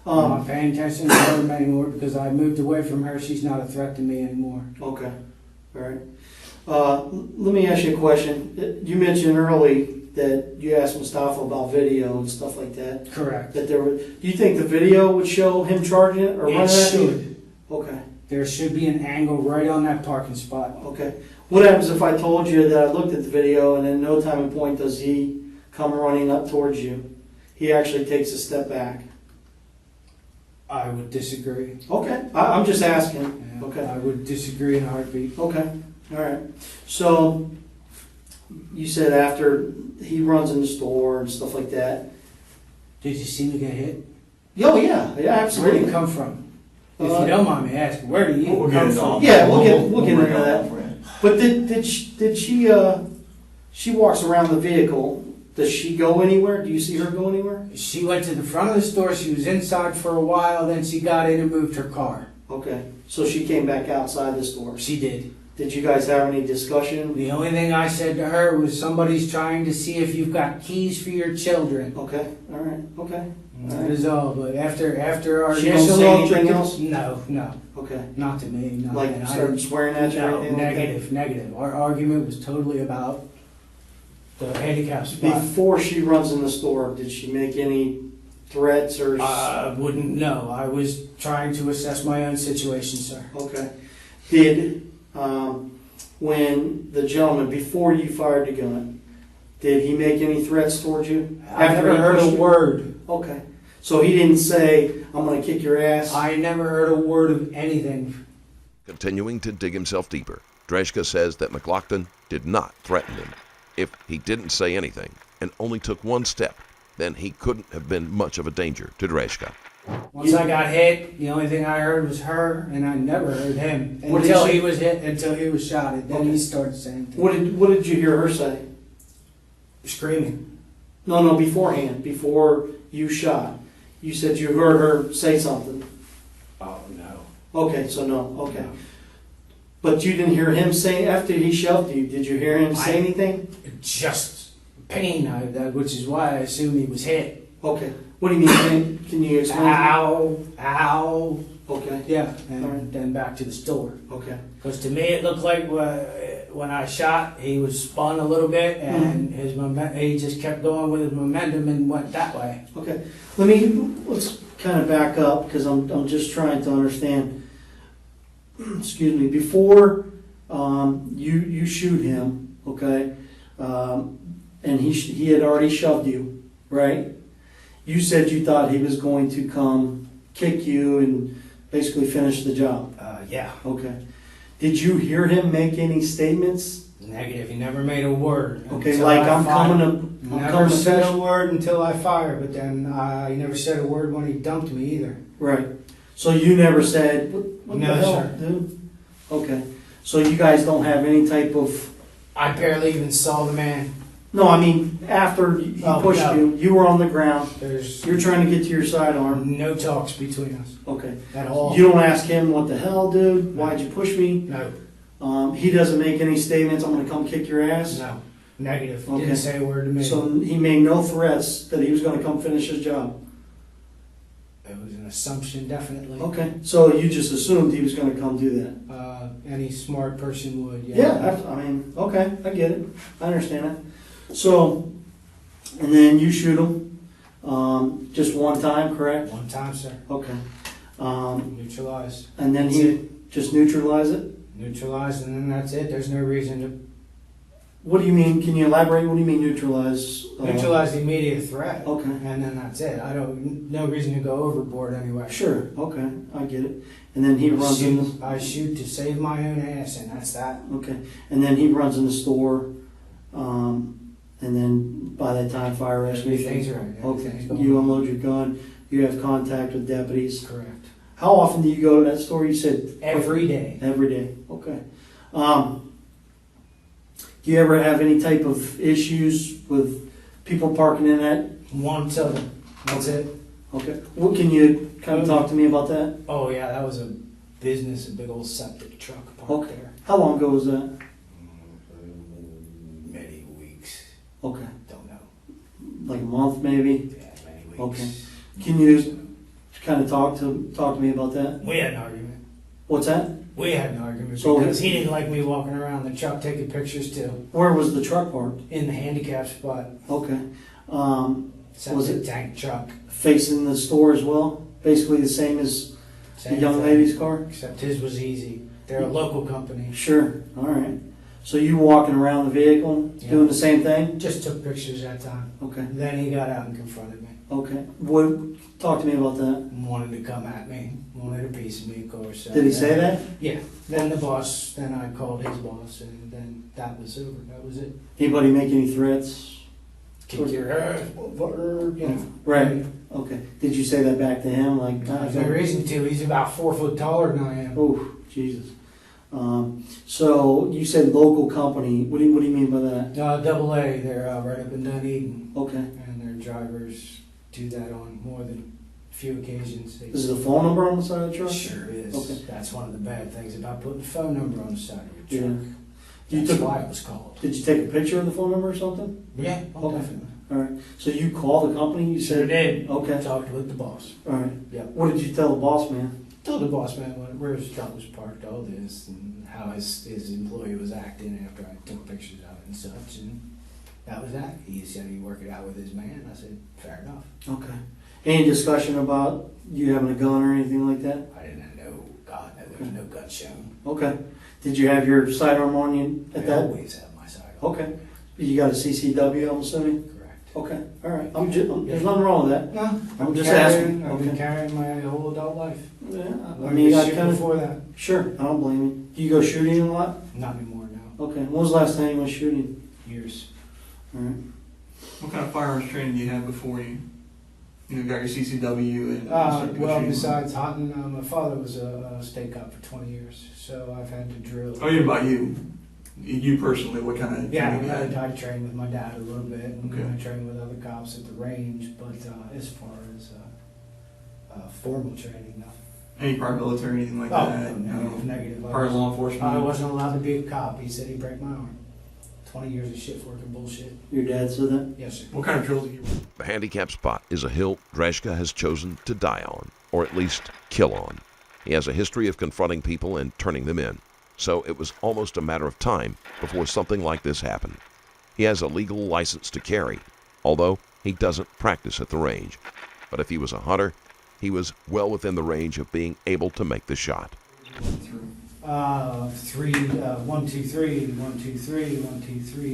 I'm not paying attention to her anymore because I moved away from her. She's not a threat to me anymore. Okay. All right. Let me ask you a question. You mentioned early that you asked Mustafa about video and stuff like that. Correct. That there were. Do you think the video would show him charging it or running It at you? should. Okay. There should be an angle right on that parking spot. Okay. What happens if I told you that I looked at the video and in no time and point does he come running up towards you? He actually takes a step back. I would disagree. Okay. I'm just asking. Yeah, Okay. I would disagree in a heartbeat. Okay. All right. So you said after he runs in the store and stuff like that. Did you see me get hit? Oh yeah, Where did absolutely. it come from? If Uh, you don't mind me asking, where do you We'll come get it from? all. Yeah, we'll get work into it all that. for you. But did she walks around the vehicle? Does she go anywhere? Do you see her go anywhere? She went to the front of the store. She was inside for a while. Then she got in and moved her car. Okay. So she came back outside the store. She did. Did you guys have any discussion? The only thing I said to her was, somebody's trying to see if you've got keys for your children. Okay. All right. Okay. That is all. But after our She don't initial say little anything drinking- else? No, Okay. not to me. No, Like and I start didn't- swearing at you or No, anything like that? negative. Our argument was totally about the handicap spot. Before she runs in the store, did she make any threats or? I wouldn't know. I was trying to assess my own situation, sir. Okay. Did, when the gentleman, before you fired the gun, did he make any threats towards you? I After never he heard pushed a you? word. Okay. So he didn't say, I'm gonna kick your ass? I never heard a word of anything. Continuing to dig himself deeper, Drejka says that McLaughlin did not threaten him. If he didn't say anything and only took one step, then he couldn't have been much of a danger to Drejka. Once I got hit, the only thing I heard was her, and I never heard him What did until he say? he was hit, until he was shot. And then Okay. he started saying things. What did you hear her say? Screaming. No, beforehand, before you shot. You said you heard her say something. Oh, no. Okay, so no, okay. But you didn't hear him say, after he shoved you, did you hear him say anything? Just pain, which is why I assume he was hit. Okay. What do you mean? Can you explain? Ow. Okay, Yeah, and Alright. then back to the store. okay. Because to me, it looked like when I shot, he was spun a little bit, and he just kept going with his momentum and went that way. Okay, let's kind of back up because I'm just trying to understand. Excuse me. Before you shoot him, okay, and he had already shoved you, right? You said you thought he was going to come kick you and basically finish the job. Yeah. Okay. Did you hear him make any statements? Negative. He never made a word. Okay, until like I I'm fired. coming to Never said finish. a word until I fired, but then he never said a word when he dumped me either. Right. So you never said, what No, the hell, sir. dude? Okay. So you guys don't have any type of, I barely even saw the man. No, I mean, after he Oh, pushed no. you were on the ground, There's you're trying to get to your sidearm. no talks between us Okay. at all. You don't ask him, what the hell, dude? Why'd you push me? No, He doesn't make any statements, I'm gonna come kick your ass? no, negative. Okay. Didn't say a word to me. So he made no threats that he was gonna come finish his job? It was an assumption, definitely. Okay, so you just assumed he was gonna come do that? Any smart person would, Yeah, I mean, okay, I get it, I understand it. So, and then you shoot him, just one time, correct? One time, sir. Okay. Neutralized. And then he just neutralize it? Neutralized, and then that's it. There's no reason to What do you mean, can you elaborate, what do you mean neutralize? neutralize the immediate threat. Okay, And then that's it. No reason to go overboard anyway. sure, okay, I get it. And then he runs in the, I shoot to save my own ass, and that's that. okay, and then he runs in the store, and then by that time, fire rescue. Everything's right. Okay, Everything's going you on. unload your gun, you have contact with deputies. Correct. How often do you go to that store? You said Every day. every day. Okay. Do you ever have any type of issues with people parking in that? One till them. That's it. Okay. What can you kind of talk to me about that? Oh yeah, that was a business, a big old septic truck parked Okay. there. How long ago was that? Many weeks. Okay. Don't know. Like a month, maybe. Yeah, many weeks. Okay. Can you kind of talk to me about that? We had an argument. What's that? We had an argument So- because he didn't like me walking around the truck taking pictures too. Where was the truck parked? In the handicap spot. Okay. Septic Was it- tank truck. Facing the store as well? Basically the same as the Same young thing. lady's car? Except his was easy. They're a local company. Sure. All right. So you walking around the vehicle, Yeah. doing the same thing? Just took pictures that time. Okay. Then he got out and confronted me. Okay. What? Talk to me about that. Wanted to come at me. Wanted a piece of me, of course. Did he say that? Yeah. Then the boss, then I called his boss, and then that was over. That was it. Anybody make any threats? Kick your ass, motherfucker, you know. Right. Okay. Did you say that back to him? Like, There's no reason to. He's about 4 foot taller than I am. oh, Jesus. So you said local company. What do you mean by that? Double A, they're right up in Dunedin, Okay. and their drivers do that on more than a few occasions. They Is the phone number on the side of the truck? Sure is. Okay. That's one of the bad things about putting a phone number on the side of your truck. You That's took- why it was called. Did you take a picture of the phone number or something? Yeah, oh, Okay. definitely. All right. So you called the company? You Sure said. did. Okay. Talked with the boss. All right. Yep. What did you tell the boss man? Told the boss man where his truck was parked, all this, and how his employee was acting after I took pictures of it and such, and that was that. He said he'd work it out with his man. I said, fair enough. Okay. Any discussion about you having a gun or anything like that? I didn't know, God, no, there was no gun shown. Okay. Did you have your sidearm on you at I that? always have my side on. Okay. You got a CCW, I'm assuming? Correct. Okay. All right. There's nothing wrong with that. No, I'm just asking. I've been Okay. carrying my whole adult life. Yeah. I Learned mean, to I shoot kind of. before that. Sure. I don't blame you. Do you go shooting a lot? Not anymore now. Okay. When was the last time you went shooting? Years. All right. What kind of firearms training do you have before you got your CCW and started to go Well, shooting? besides hunting, my father was a state cop for 20 years, so I've had to drill. Oh, yeah, about you. You personally, what kind of Yeah, training you had? I trained with my dad a little bit, and Okay. I trained with other cops at the range, but as far as formal training, nothing. Any prior military, anything like Oh, that? negative, negative. Prior law enforcement? I wasn't allowed to be a cop. He said he'd break my arm. 20 years of shift working bullshit. Your dad said that? Yes, sir. What kind of drills do you run? The handicap spot is a hill Drejka has chosen to die on, or at least kill on. He has a history of confronting people and turning them in, so it was almost a matter of time before something like this happened. He has a legal license to carry, although he doesn't practice at the range. But if he was a hunter, he was well within the range of being able to make the shot. 1, 2, 3, 1, 2, 3, 1, 2, 3.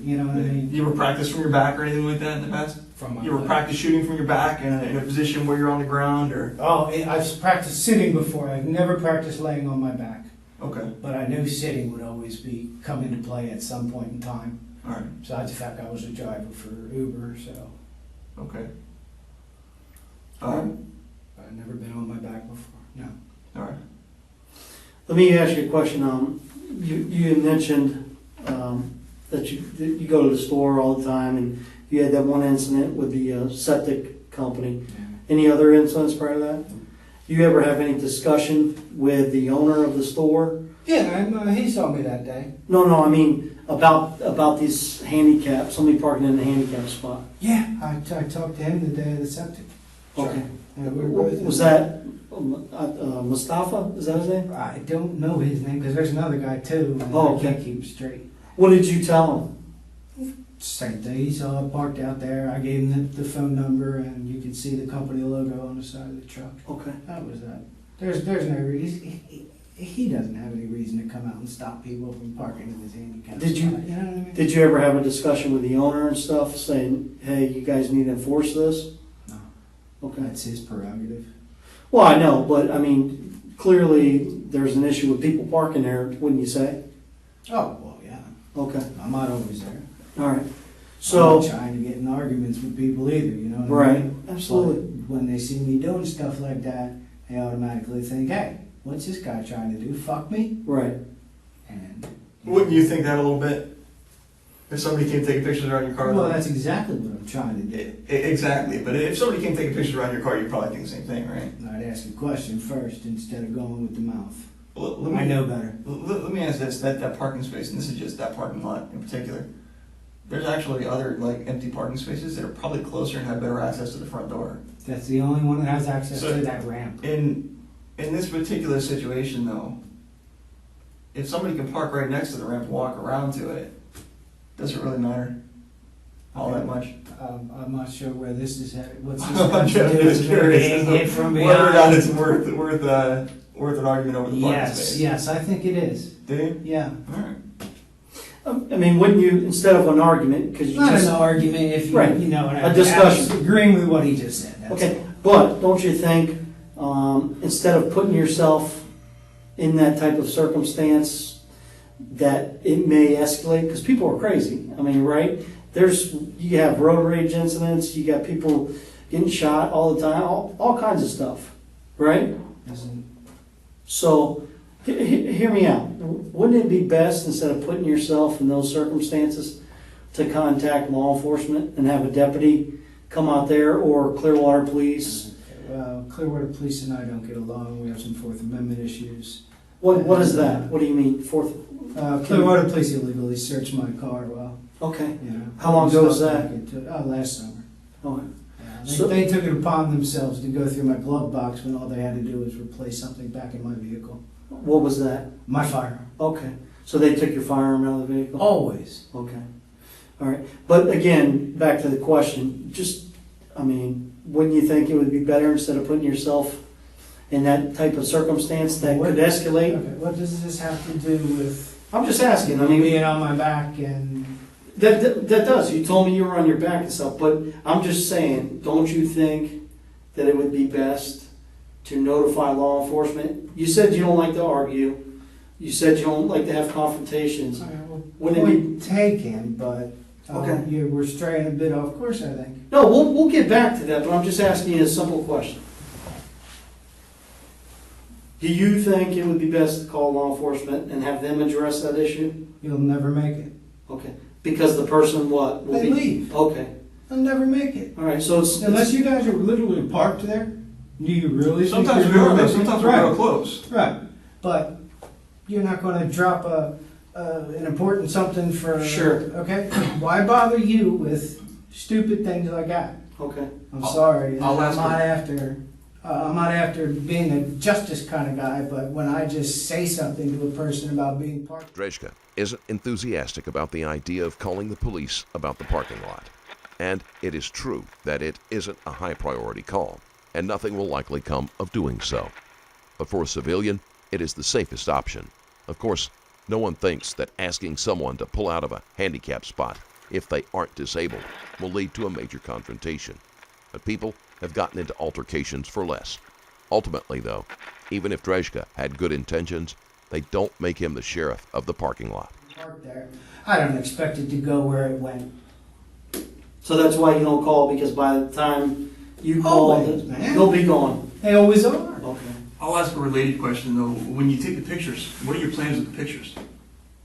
You know what I mean? You ever practice from your back or anything like that in the past? From my You ever left. practice shooting from your back in a position where you're on the ground or? Oh, I've practiced sitting before. I've never practiced laying on my back. Okay, But I knew sitting would always come into play at some point in time. all right, Besides the fact I was a driver for Uber, so okay. I've never been on my back before. No. All right. Let me ask you a question. You had mentioned that you go to the store all the time, and you had that one incident with the septic company. Any other incidents prior to that? Do you ever have any discussion with the owner of the store? Yeah, he saw me that day. No, I mean about these handicap, somebody parking in a handicap spot. Yeah, I talked to him the day of the septic. Okay. Yeah, we were both Was that Mustafa? Is that his name? I don't know his name because there's another guy too. And Oh, I can't okay. keep it straight. What did you tell him? Same thing. He saw it parked out there. I gave him the phone number, and you could see the company logo on the side of the truck. Okay. That was that. There's no reason. He doesn't have any reason to come out and stop people from parking in his handicap Did you- spot, you know what I mean? Did you ever have a discussion with the owner and stuff, saying, "Hey, you guys need to enforce this"? No. Okay. That's his prerogative. Well, I know, but I mean, clearly there's an issue with people parking there, wouldn't you say? Oh, well, yeah. Okay. I'm not always there. All right. I'm So, not trying to get in arguments with people either, you know what I right, mean? absolutely. But when they see me doing stuff like that, they automatically think, hey, what's this guy trying to do? Fuck me? Right. And Wouldn't you think that a little bit? If somebody came taking pictures around your car? Well, that's exactly what I'm trying to do. Exactly, but if somebody came taking pictures around your car, you'd probably think the same thing, right? I'd ask a question first instead of going with the mouth. Well, let me, I know better. Let me ask this: that parking space, and this is just that parking lot in particular. There's actually other like empty parking spaces that are probably closer and have better access to the front door. That's the only one that has access So- to that ramp. In this particular situation, though, if somebody can park right next to the ramp and walk around to it, does it really matter all that much? I'm not sure where this is headed. What's this I'm got to do just with curious being as hit to from whether or not behind? it's worth an argument over the parking Yes, space. yes, I think it is. Do you? Yeah. All right. I mean, wouldn't you, instead of an argument, because you Not just... an argument if you, Right. you know, A discussion. Agreeing with what he just said. That's Okay, but don't you think, instead of putting yourself in that type of circumstance, that it may escalate? Because people are crazy. I mean, right? You have road rage incidents, you got people getting shot all the time, all kinds of stuff, right? Isn't- So, hear me out. Wouldn't it be best, instead of putting yourself in those circumstances, to contact law enforcement and have a deputy come out there, or Clearwater Police? Well, Clearwater Police and I don't get along. We have some Fourth Amendment issues. What is that? What do you mean, fourth? Clearwater Police illegally searched my car. Well, Okay. you know. How long ago was that? Last summer. Okay. Yeah, So- they took it upon themselves to go through my glove box when all they had to do was replace something back in my vehicle. What was that? My firearm. Okay. So they took your firearm out of the vehicle? Always. Okay. All right. But again, back to the question, wouldn't you think it would be better, instead of putting yourself in that type of circumstance that could escalate? Okay, what does this have to do with I'm just asking. I me mean, being on my back and... that does. You told me you were on your back and stuff, but I'm just saying, don't you think that it would be best to notify law enforcement? You said you don't like to argue. You said you don't like to have confrontations. Wouldn't it be... Point taken, but Okay. we're straying a bit off course, I think. No, we'll get back to that, but I'm just asking you a simple question. Do you think it would be best to call law enforcement and have them address that issue? You'll never make it. Okay. Because the person what? They leave. Okay. They'll never make it. All right. So it's Unless you guys are literally parked there, do you really think Sometimes we you're are, gonna though. make it? Sometimes we're Right. real close. Right, but you're not gonna drop an important something for... Sure. Okay? Why bother you with stupid things like that? okay. I'm sorry. I'll I'm ask not her. after... I'm not after being a justice kind of guy, but when I just say something to a person about being parked... Drejka isn't enthusiastic about the idea of calling the police about the parking lot. And it is true that it isn't a high priority call, and nothing will likely come of doing so. But for a civilian, it is the safest option. Of course, no one thinks that asking someone to pull out of a handicap spot, if they aren't disabled, will lead to a major confrontation. But people have gotten into altercations for less. Ultimately, though, even if Drejka had good intentions, they don't make him the sheriff of the parking lot. Parked there. I don't expect it to go where it went. So that's why you don't call, because by the time you call, Always, man. they'll be gone. They always are. Okay. I'll ask a related question though. When you take the pictures, what are your plans with the pictures?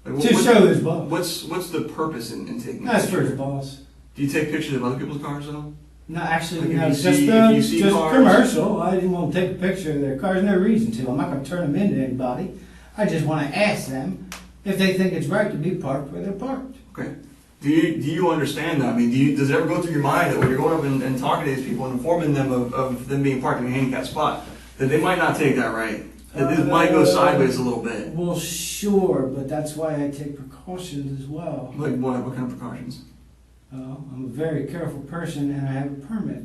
Like, To show his boss. What's the purpose in taking? That's for pictures? his boss. Do you take pictures of other people's cars at all? No, actually, Like, no, if you just see just cars- commercial. I didn't want to take a picture of their cars. No reason to. I'm not going to turn them into anybody. I just want to ask them if they think it's right to be parked where they're parked. Okay. Do you understand that? I mean, does it ever go through your mind that when you're going up and talking to these people and informing them of them being parked in a handicapped spot, that they might not take that right? That this might go sideways a little bit? Well, sure, but that's why I take precautions as well. Like what? What kind of precautions? I'm a very careful person, and I have a permit.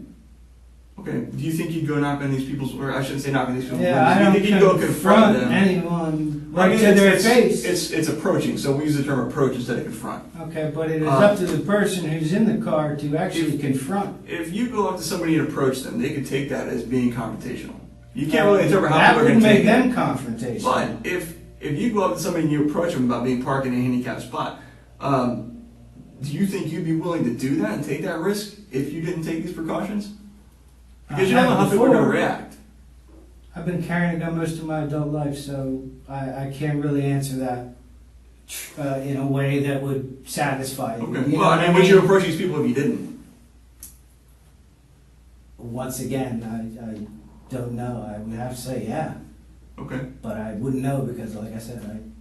Okay. Do you think you'd go knock on these people's, or I shouldn't say knock on these people's Yeah, I windows. Do you think you'd go don't confront confront them? anyone I right mean, to their face. It's approaching, so we use the term approach instead of confront. Okay, but it is up to the person who's in the car to actually If- confront. If you go up to somebody and approach them, they could take that as being confrontational. You can't really interpret how That people are would going to make take it. them confrontational. But if you go up to somebody and you approach them about being parked in a handicapped spot, do you think you'd be willing to do that and take that risk if you didn't take these precautions? Because you don't know how people are going to react. I've been carrying a gun most of my adult life, so I can't really answer that in a way that would satisfy you. Okay. You know Well, what I mean, would you approach these people if you didn't? Once again, I don't know. I would have to say yeah, Okay. but I wouldn't know because, like I said,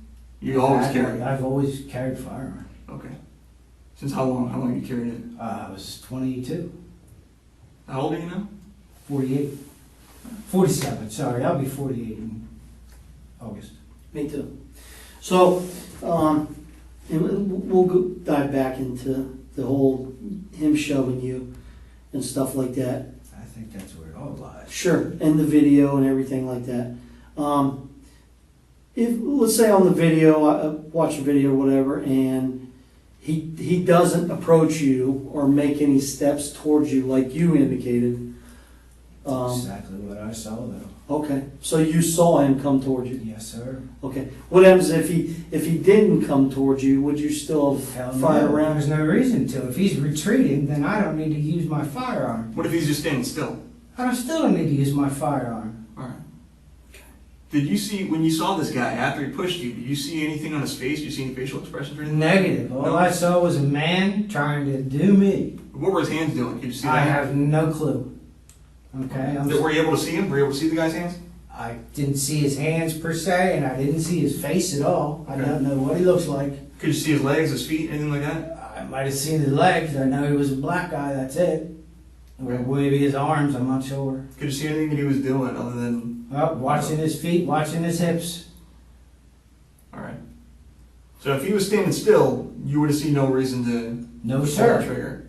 You always carry it. I've always carried a firearm. Okay. Since how long? How long have you carried it? I was 22, How old are you now? 48, 47. Sorry, I'll be 48 in August. Me too. So, and we'll dive back into the whole him shoving you and stuff like that. I think that's where it all lies. Sure, and the video and everything like that. If let's say on the video, I watch the video or whatever, and he doesn't approach you or make any steps towards you like you indicated. That's exactly what I saw, though. Okay, so you saw him come towards you. Yes, sir. Okay, what happens if he didn't come towards you? Would you still Hell fire no, around? there's no reason to. If he's retreating, then I don't need to use my firearm. What if he's just standing still? Still don't need to use my firearm. All right. Did you see, when you saw this guy after he pushed you, did you see anything on his face? Did you see any facial expressions or anything? Negative. All No. I saw was a man trying to do me. What were his hands doing? Could you see that? I have no clue. Okay, Were you able to see him? Were you able to see the guy's hands? I didn't see his hands per se, and I didn't see his face at all. I Okay. don't know what he looks like. Could you see his legs, his feet, anything like that? I might have seen his legs. I know he was a black guy. That's it. Or Okay. maybe his arms. I'm not sure. Could you see anything that he was doing other than? Watching his feet, watching his hips. All right. So if he was standing still, you would have seen no reason to No, pull that sir. trigger.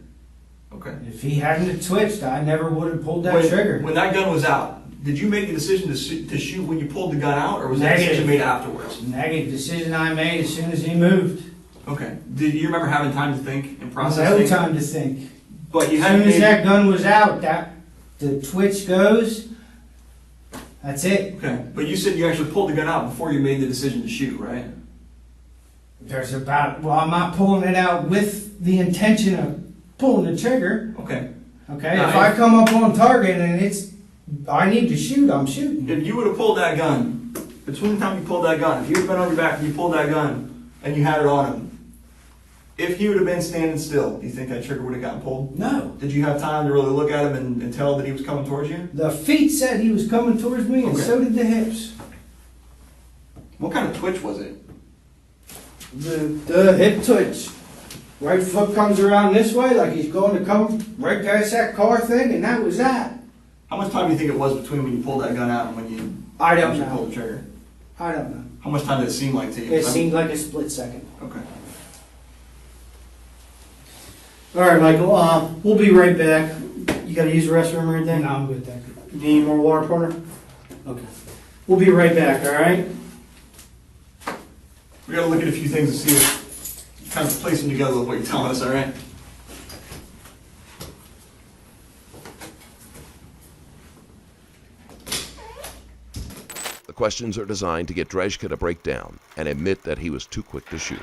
Okay. If he hadn't have twitched, I never would have pulled that when, trigger. When that gun was out, did you make the decision to shoot when you pulled the gun out, or was that Negative. decision made afterwards? Negative decision I made as soon as he moved. Okay. Did you remember having time to think and process No things? time to think. But you As hadn't soon as made. that gun was out, the twitch goes. That's it. Okay. But you said you actually pulled the gun out before you made the decision to shoot, right? I'm not pulling it out with the intention of pulling the trigger. Okay. Okay, Now, if I come up on target and I need to shoot, I'm shooting. If you would have pulled that gun, between the time you pulled that gun, if you had been on your back and you pulled that gun and you had it on him, if he would have been standing still, do you think that trigger would have gotten pulled? No. Did you have time to really look at him and tell that he was coming towards you? The feet said he was coming towards me, and Okay. so did the hips. What kind of twitch was it? The hip twitch. Right foot comes around this way like he's going to come right past that car thing, and that was that. How much time do you think it was between when you pulled that gun out and when you I don't actually know. pulled the trigger? I don't know. How much time did it seem like to you? It seemed like a split second. Okay. All right, Michael. We'll be right back. You got to use the restroom or anything? No, I'm good, thank you. You need any more water, partner? Okay. We'll be right back. All right. We gotta look at a few things and see if kind of place them together with what you're telling us, all right? The questions are designed to get Drejka to break down and admit that he was too quick to shoot.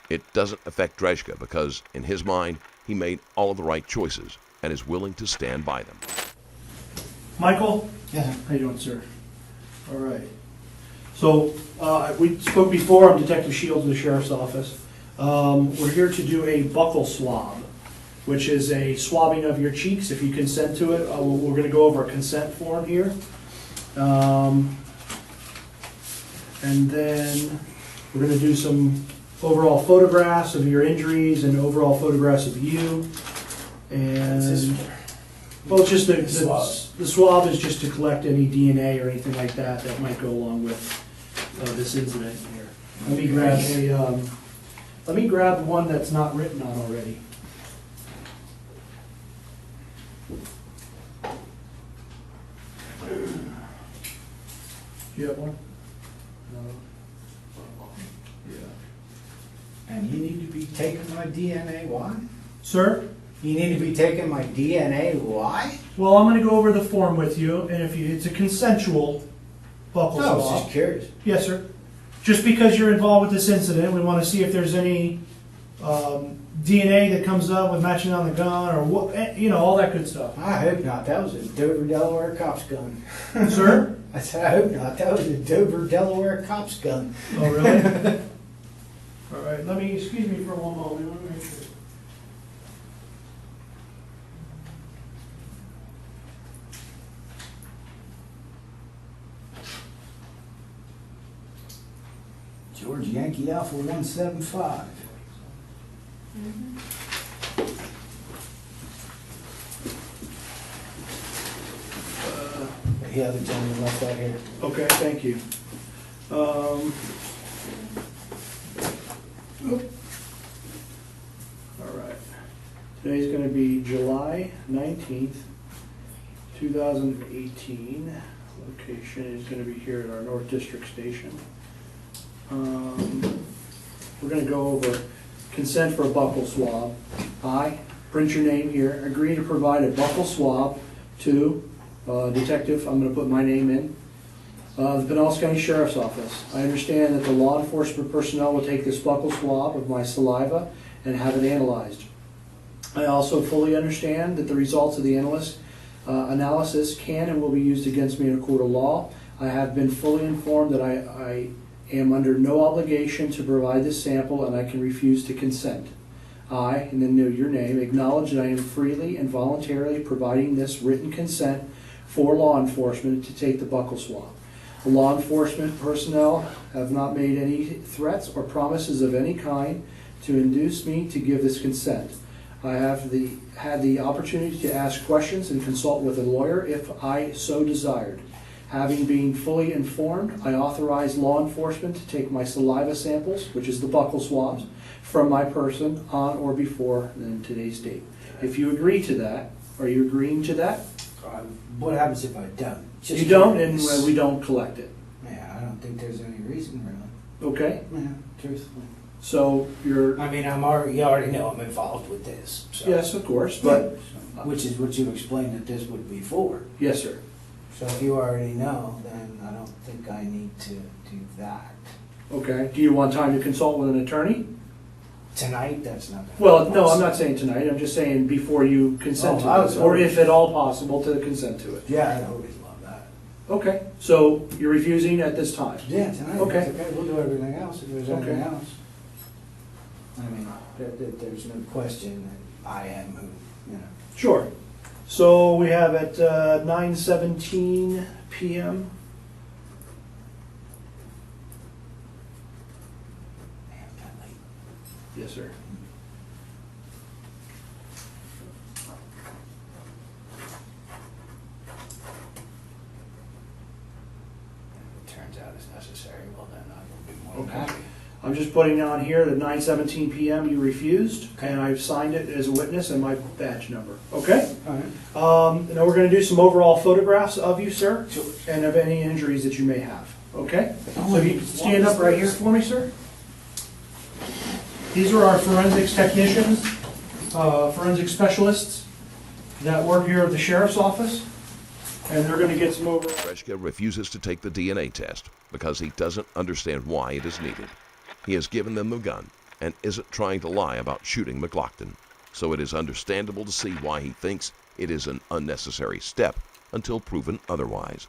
It doesn't affect Drejka because, in his mind, he made all of the right choices and is willing to stand by them. Michael, Yeah. how you doing, sir? All right. So, We spoke before, I'm Detective Shields of the Sheriff's Office. We're here to do a buccal swab, which is a swabbing of your cheeks, if you consent to it. We're gonna go over a consent form here. And then we're gonna do some overall photographs of your injuries and overall photographs of you. And, well, it's just the swab is just to collect any DNA or anything like that that might go along with this incident here. Let me grab one that's not written on already. Do you have one? No. Yeah. And you need to be taking my DNA, why? Sir? You need to be taking my DNA, why? Well, I'm gonna go over the form with you, and it's a consensual buccal No, I was swab. just curious. Yes, sir. Just because you're involved with this incident, we want to see if there's any DNA that comes up with matching on the gun or what, you know, all that good stuff. I hope not. That was a Dover, Delaware cop's gun. Sir? I said, I hope not. That was a Dover, Delaware cop's gun. Oh, really? All right. Excuse me for one moment. Let me make sure. George Yankee Alpha 175. The other gentleman left that here. Okay, thank you. All right. Today's going to be July 19th, 2018. Location is going to be here at our North District Station. We're going to go over consent for a buccal swab. I, print your name here, agree to provide a buccal swab to Detective, I'm going to put my name in, the Pinellas County Sheriff's Office. I understand that the law enforcement personnel will take this buccal swab of my saliva and have it analyzed. I also fully understand that the results of the analysis can and will be used against me in a court of law. I have been fully informed that I am under no obligation to provide this sample and I can refuse to consent. I, and then know your name, acknowledge that I am freely and voluntarily providing this written consent for law enforcement to take the buccal swab. The law enforcement personnel have not made any threats or promises of any kind to induce me to give this consent. I have had the opportunity to ask questions and consult with a lawyer if I so desired. Having been fully informed, I authorize law enforcement to take my saliva samples, which is the buccal swabs, from my person on or before today's date. If you agree to that, are you agreeing to that? What happens if I don't? You don't, and we don't collect it. Yeah, I don't think there's any reason really. Okay? Yeah, truthfully. So you're... I mean, you already know I'm involved with this. So. Yes, of course, but... Which is what you explained that this would be for. Yes, sir. So if you already know, then I don't think I need to do that. Okay. Do you want time to consult with an attorney? Tonight, that's not gonna Well, be no, I'm possible. not saying tonight. I'm just saying before you consent Oh, to this, or if at all possible, to consent to it. Yeah, I always love that. Okay. So you're refusing at this time? Yeah, tonight, Okay. that's okay. We'll do everything else if there's anything Okay. else. I mean, there's no question that I am who, you know. Sure. So we have at 9:17 p.m. Man, that late. Yes, sir. If it turns out it's necessary, well then I will be more than Okay. happy. I'm just putting on here that 9:17 p.m. you refused, and I've signed it as a witness and my badge number. Okay? All right. Now we're going to do some overall photographs of you, sir, Sure. and of any injuries that you may have. Okay? Oh, So if you stand up right here for me, sir. These are our forensics technicians, forensic specialists that work here at the sheriff's office, and they're going to get some over. Drejka refuses to take the DNA test because he doesn't understand why it is needed. He has given them the gun and isn't trying to lie about shooting McLaughlin, so it is understandable to see why he thinks it is an unnecessary step until proven otherwise.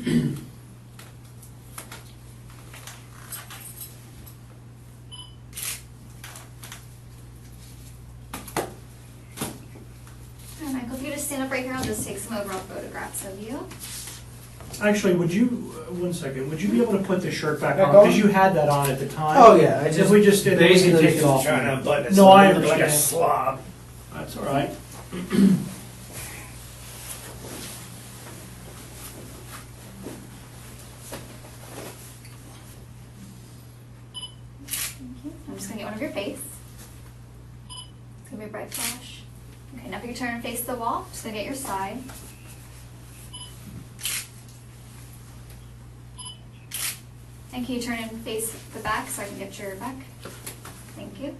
All right, Michael, if you just stand up right here, I'll just take some overall photographs of you. Actually, would you, one second, would you be able to put the shirt back Back on? on? Because you had that on at the time. Oh, yeah, I If just we just did, we could take it off. trying to unbutton it. No, so I it looked like a understand. slob. That's all right. Thank you. I'm just gonna get one of your face. It's gonna be a bright flash. Okay, now if you turn and face the wall, just gonna get your side. And can you turn and face the back so I can get your back? Thank you.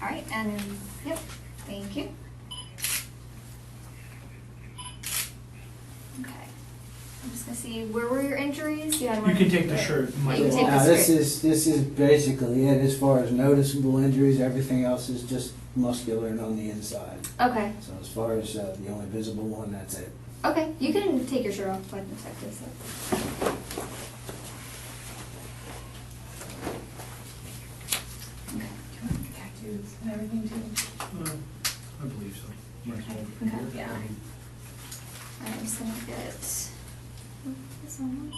All right, and yep, thank you. Okay, I'm just gonna see, where were your injuries? You had You one. can take the shirt, Yeah, you Michael. can take Now, the this is basically it as far as noticeable injuries. Everything else is just muscular and on the inside. Okay, So as far as the only visible one, that's it. okay, you can take your shirt off so I can check this out. Okay. Tattoos and everything too. I believe so. Might as well be Okay, here. yeah. I mean, Alright, I'm just gonna get this one.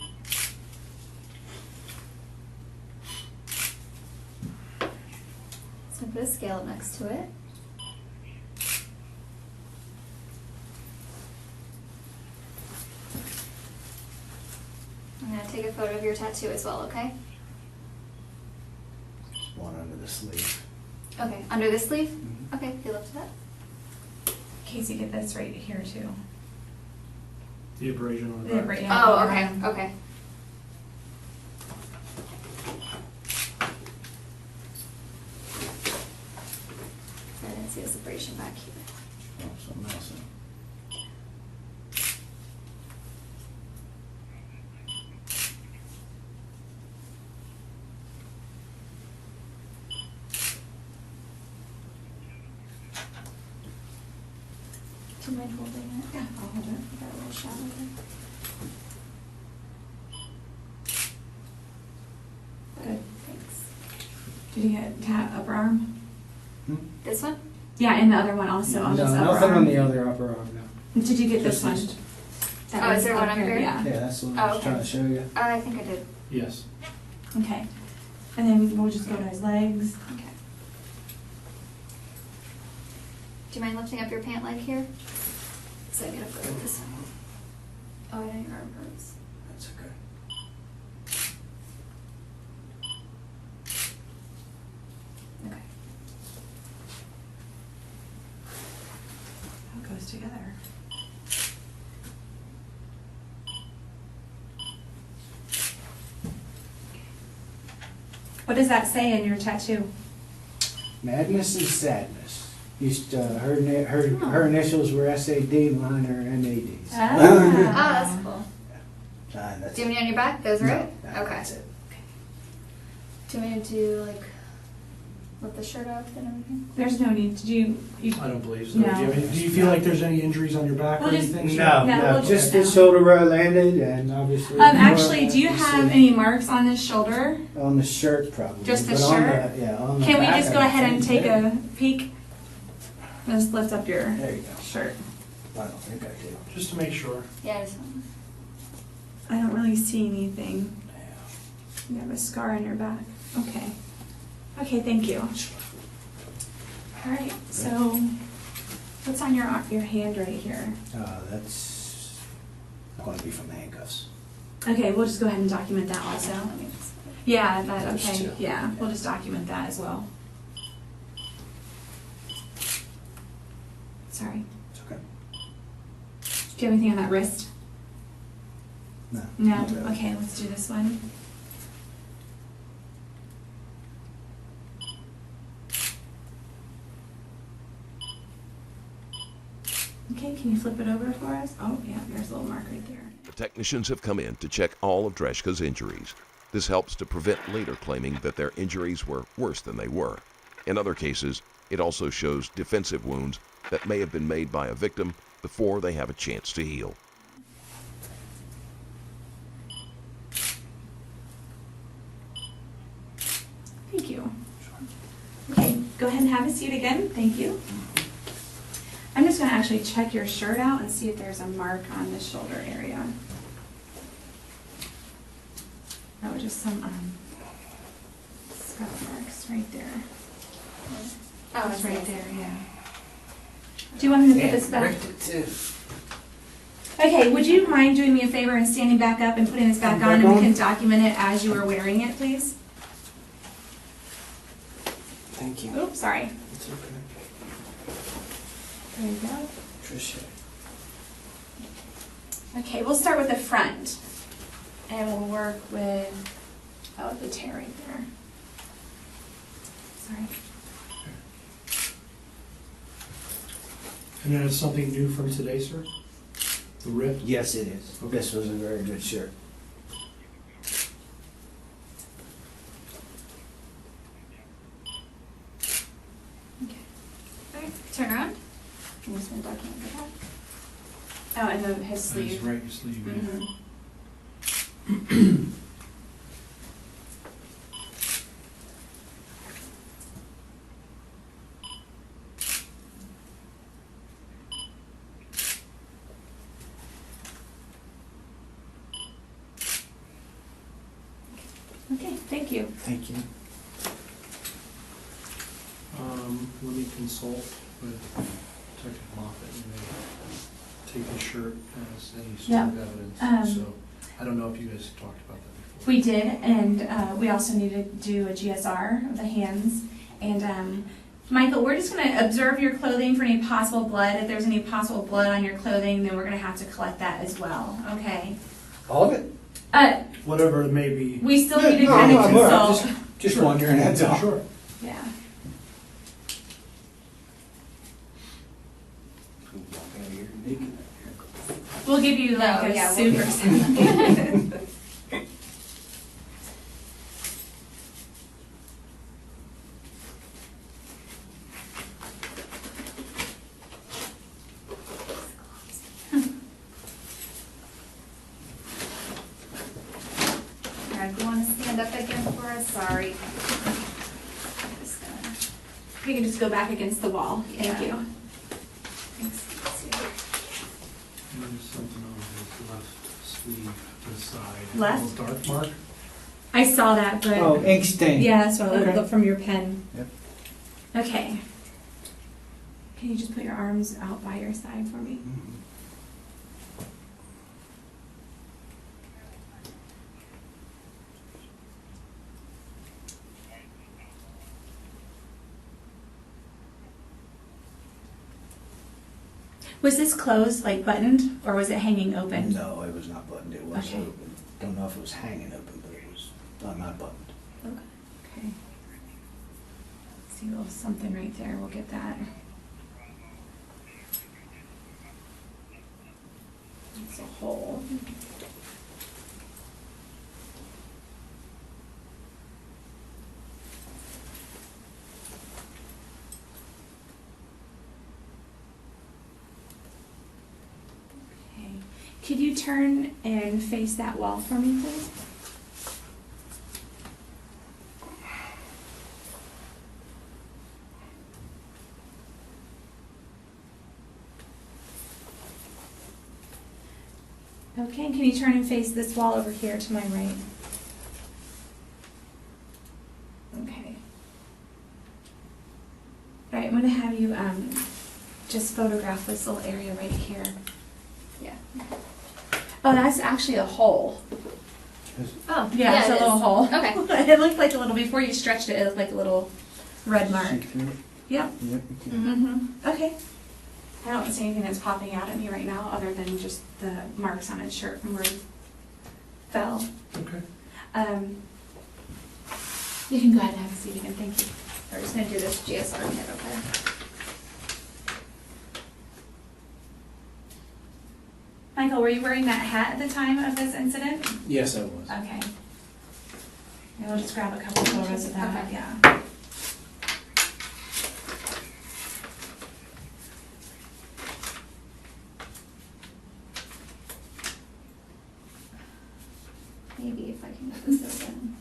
Just gonna put a scale up next to it. I'm gonna take a photo of your tattoo as well, okay? Just one under the sleeve. Okay, under this sleeve? Mhm. Okay, if you lift it up. Casey, get this right here too. The abrasion on the The back. abrasion. Oh, okay, okay. I didn't see this abrasion back here. Oh, something else. Do you mind holding it? Yeah, I'll hold it. I got a little shadow there. Good. Thanks. Did you get upper arm? This one? Yeah, and the other one also on No, this upper nothing arm. on the other upper arm, no. Did you get this Just one? these. That Oh, is was there one up up here? Yeah. Yeah, that's what I Oh, was okay. trying to show you. I think I did. Yes. Okay. And then we'll just go to his legs. Okay. Do you mind lifting up your pant leg here? So I get a photo of this one. Oh, I know your arm hurts. That's okay. Okay. How it goes together. What does that say in your tattoo? Madness and sadness. Used to, her initials were SAD, mine are MADs. Oh, Ah. that's cool. That's Do you it. want me on your back? Those are No, it? no, Okay. That's it. Do you want me to do, like, lift the shirt up and everything? There's no need. Did you I don't believe so. No. Do you feel like there's any injuries on your back or Well, just- anything? No, No, no, we'll just do it the now. shoulder where I landed and obviously. actually, do you more, have see, any marks on this shoulder? On the shirt probably. Just the but on shirt? Yeah, on the Can we back, just go I ahead and think- take a peek? Just lift up your There you go. shirt. I don't think I do. Just to make sure. Yeah, I just want I don't really see anything. You have a scar on your back. Okay. Okay, thank you. All right, so what's on your hand right here? That's going to be from the handcuffs. Okay, we'll just go ahead and document that also. let me just. Yeah, that, Those okay, two. yeah, we'll just document that as well. Sorry. It's okay. Do you have anything on that wrist? No. No? not really. Okay, let's do this one. Okay, can you flip it over for us? Oh, yeah, there's a little mark right there. The technicians have come in to check all of Drejka's injuries. This helps to prevent later claiming that their injuries were worse than they were. In other cases, it also shows defensive wounds that may have been made by a victim before they have a chance to heal. Thank you. Okay, go ahead and have a seat again. Thank you. I'm just going to actually check your shirt out and see if there's a mark on the shoulder area. Oh, just some scuff marks right there. Oh, It's right there, yeah. Do you want me to put this back? Ripped it too. Okay, would you mind doing me a favor and standing back up and putting this back on, and we can document it as you are wearing it, please? Thank you. Oops, sorry. It's okay. There you go. Tricia. Okay, we'll start with the front. And we'll work with, the tear right there. Sorry. And that's something new from today, sir? The rip? Yes, it is. Okay. This was a very good shirt. Okay. Alright, turn around. I'm just gonna document the back. Oh, and then his sleeve. His right sleeve, yeah. Mhm. Okay, thank you. Thank you. Let me consult with Detective Moffett, and they take the shirt as any sort Yeah. of evidence. So, I don't know if you guys talked about that before. We did, and we also need to do a GSR of the hands. And Michael, we're just going to observe your clothing for any possible blood. If there's any possible blood on your clothing, then we're going to have to collect that as well. Okay. All of it? Whatever it may be. We still need to No, kind of I'm all right. consult. Just wondering, that's all. Sure. Yeah. We'll give you like No, a yeah, suit we'll- or something. Alright, you want to stand up again for us? Sorry. Just gonna- You can just go back against the wall. Thank Yeah. you. Thanks. There's something on his left sleeve to the side. Left? A little dark mark. I saw that, but Oh, ink stain. yeah, that's what I Okay. looked from your pen. Yep. Okay. Can you just put your arms out by your side for me? Mhm. Was this closed, like buttoned, or was it hanging open? No, it was not buttoned, it was Okay. open. Don't know if it was hanging open, but it was not buttoned. Okay. See a little something right there. We'll get that. It's a hole. Okay. Could you turn and face that wall for me, please? Okay, can you turn and face this wall over here to my right? Okay. All right, I'm gonna have you just photograph this little area right here. Yeah. Oh, that's actually a hole. Oh, Yeah, it's a it little is. hole. Okay. It looked like a little, before you stretched it, it looked like a little red mark. See through it? Yep. Yep, you can. Mm-hmm. Okay. I don't see anything that's popping out at me right now, other than just the marks on his shirt from where he fell. Okay. You can go ahead and have a seat again, thank you. We're just gonna do this GSR hit, okay? Michael, were you wearing that hat at the time of this incident? Yes, I was. Okay. And we'll just grab a couple photos of that, Okay. yeah. Maybe if I can get this open.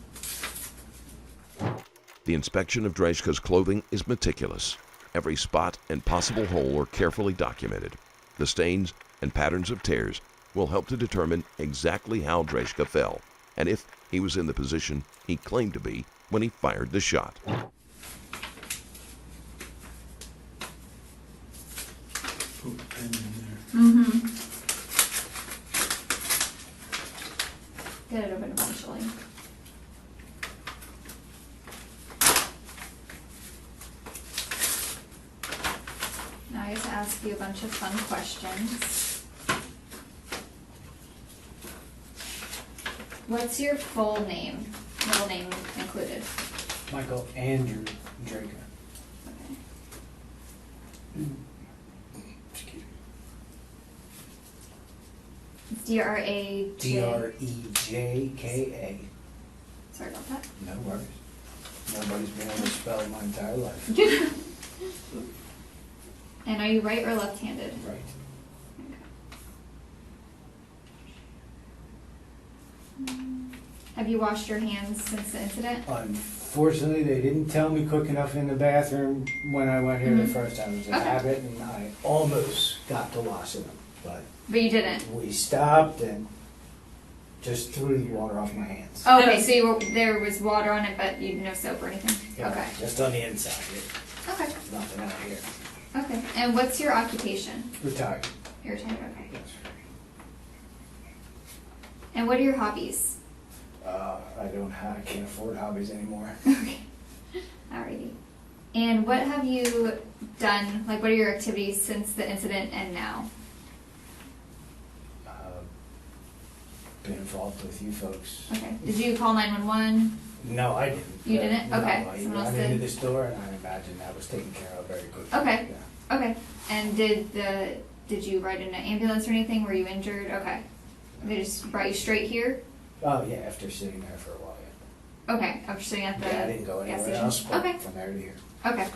The inspection of Drejka's clothing is meticulous. Every spot and possible hole are carefully documented. The stains and patterns of tears will help to determine exactly how Drejka fell, and if he was in the position he claimed to be when he fired the shot. Put a pen in there. Mm-hmm. Get it open eventually. Now I get to ask you a bunch of fun questions. What's your full name? Middle name included. Michael Andrew Drejka. Okay. Excuse me. It's D-R-A-J. Drejka. Sorry about that. No worries. Nobody's been able to spell my entire life. And are you right or left-handed? Right. Have you washed your hands since the incident? Unfortunately, they didn't tell me quick enough in the bathroom when I went here the first time. It was a Okay. habit, and I almost got to washing them, but But you didn't? we stopped and just threw the water off my hands. Oh, okay, so there was water on it, but you no soap or anything? Yeah, Okay. just on the inside. Okay. Nothing out here. Okay. And what's your occupation? Retired. You're retired, okay. Yes. And what are your hobbies? I can't afford hobbies anymore. Okay. Alrighty. And what have you done, like what are your activities since the incident and now? Been involved with you folks. Okay. Did you call 911? No, I didn't. You didn't? No, Okay. I Someone else ran did? into the store and I imagine that was taken care of very quickly. Okay. Yeah. Okay. And did you ride in an ambulance or anything? Were you injured? Okay. They just brought you straight here? Oh, yeah, after sitting there for a while, yeah. Okay. After sitting at the Yeah, I didn't go gas anywhere station? else, but Okay. from there to here. Okay.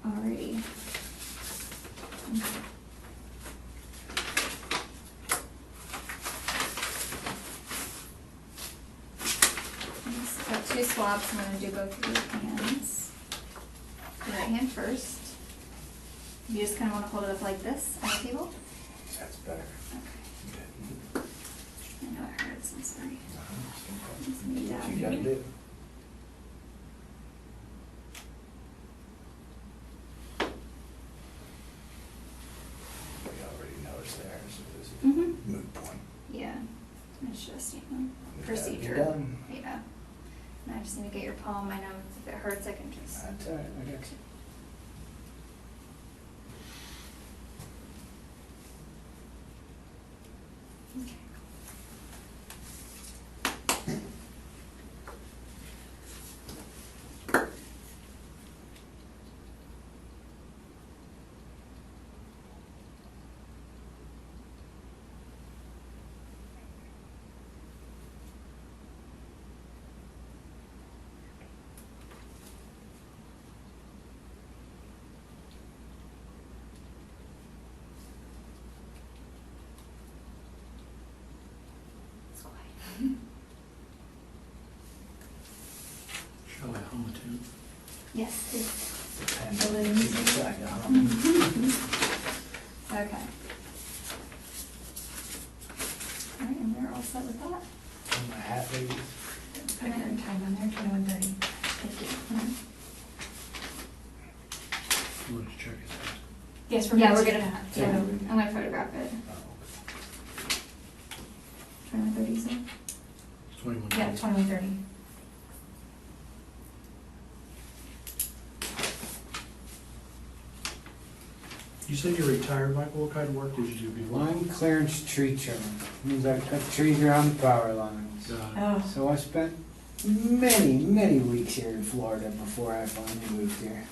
Alrighty. Got two swabs. I'm going to do both of your hands. Your right hand first. You just kind of want to hold it up like this on the table. That's better. Okay. I know it hurts. I'm sorry. Just Do need what that you gotta here. do. We already know it's there, so this is a Mhm. moot point. Yeah. It's just, It's gotta be procedure. done. Yeah. And I just need to get your palm. I know if it hurts, I can just. That's all right, I got you. Okay. It's quiet. Shall I hum a tune? Yes, please. Depends A on little the music. side, huh? Okay. All right, and we're all set with that. On my hat, ladies. Put your time on there, 21:30. Thank you. You want to check it out? Yes, we're Yeah, gonna we're do gonna, that. yeah, Yeah. I'm gonna photograph it. Oh, 21:30, so. 21. Yeah, 21:30. You said you're retired, Michael. What kind of work did you do before? Line clearance tree trimming. Means I cut trees around the power lines. Oh, So I spent many, many weeks here in Florida before I finally moved here.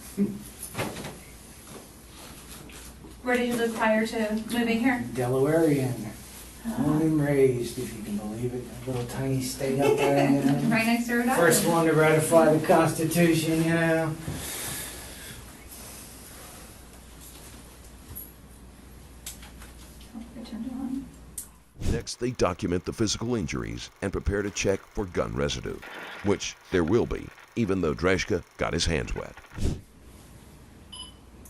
where did you live prior to moving here? Delawarean, born and raised, if you can believe it. A little tiny state up there, you know. Right next to Rhode Island. First one to ratify the Constitution, you know. Oh, I turned it on. Next Next, they document the physical injuries and prepare to check for gun residue, which there will be, even though Drejka got his hands wet.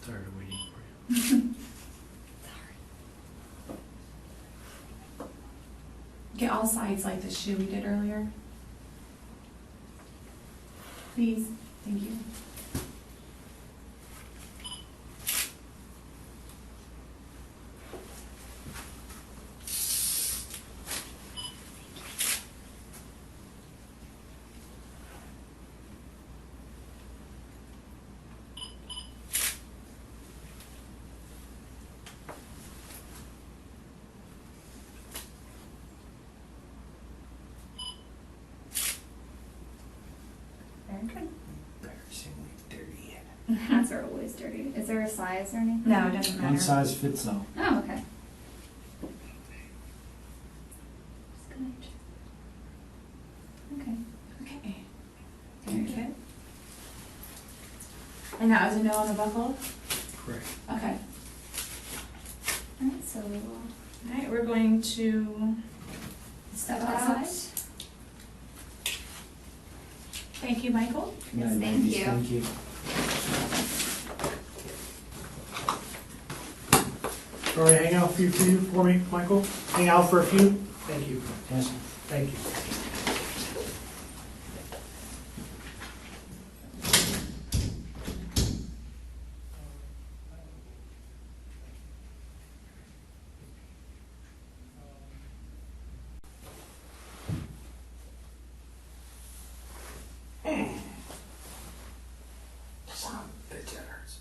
Tired of waiting for you. Get all sides like the shoe we did earlier. Please, thank you. Very good. Embarrassingly dirty. Hats are always dirty. Is there a size or anything? No, it doesn't matter. One size fits all. Oh, okay. Just gonna okay. Okay. Very good. And that was a no on the buckle? Correct. Okay. Alright, so we will All right, we're going to step outside. Thank you, Michael. Yes, thank ladies, you. Thank you. Sorry, hang out for me, Michael? Hang out for a few? Thank you. Yes. Thank you. Son of a bitch, that hurts.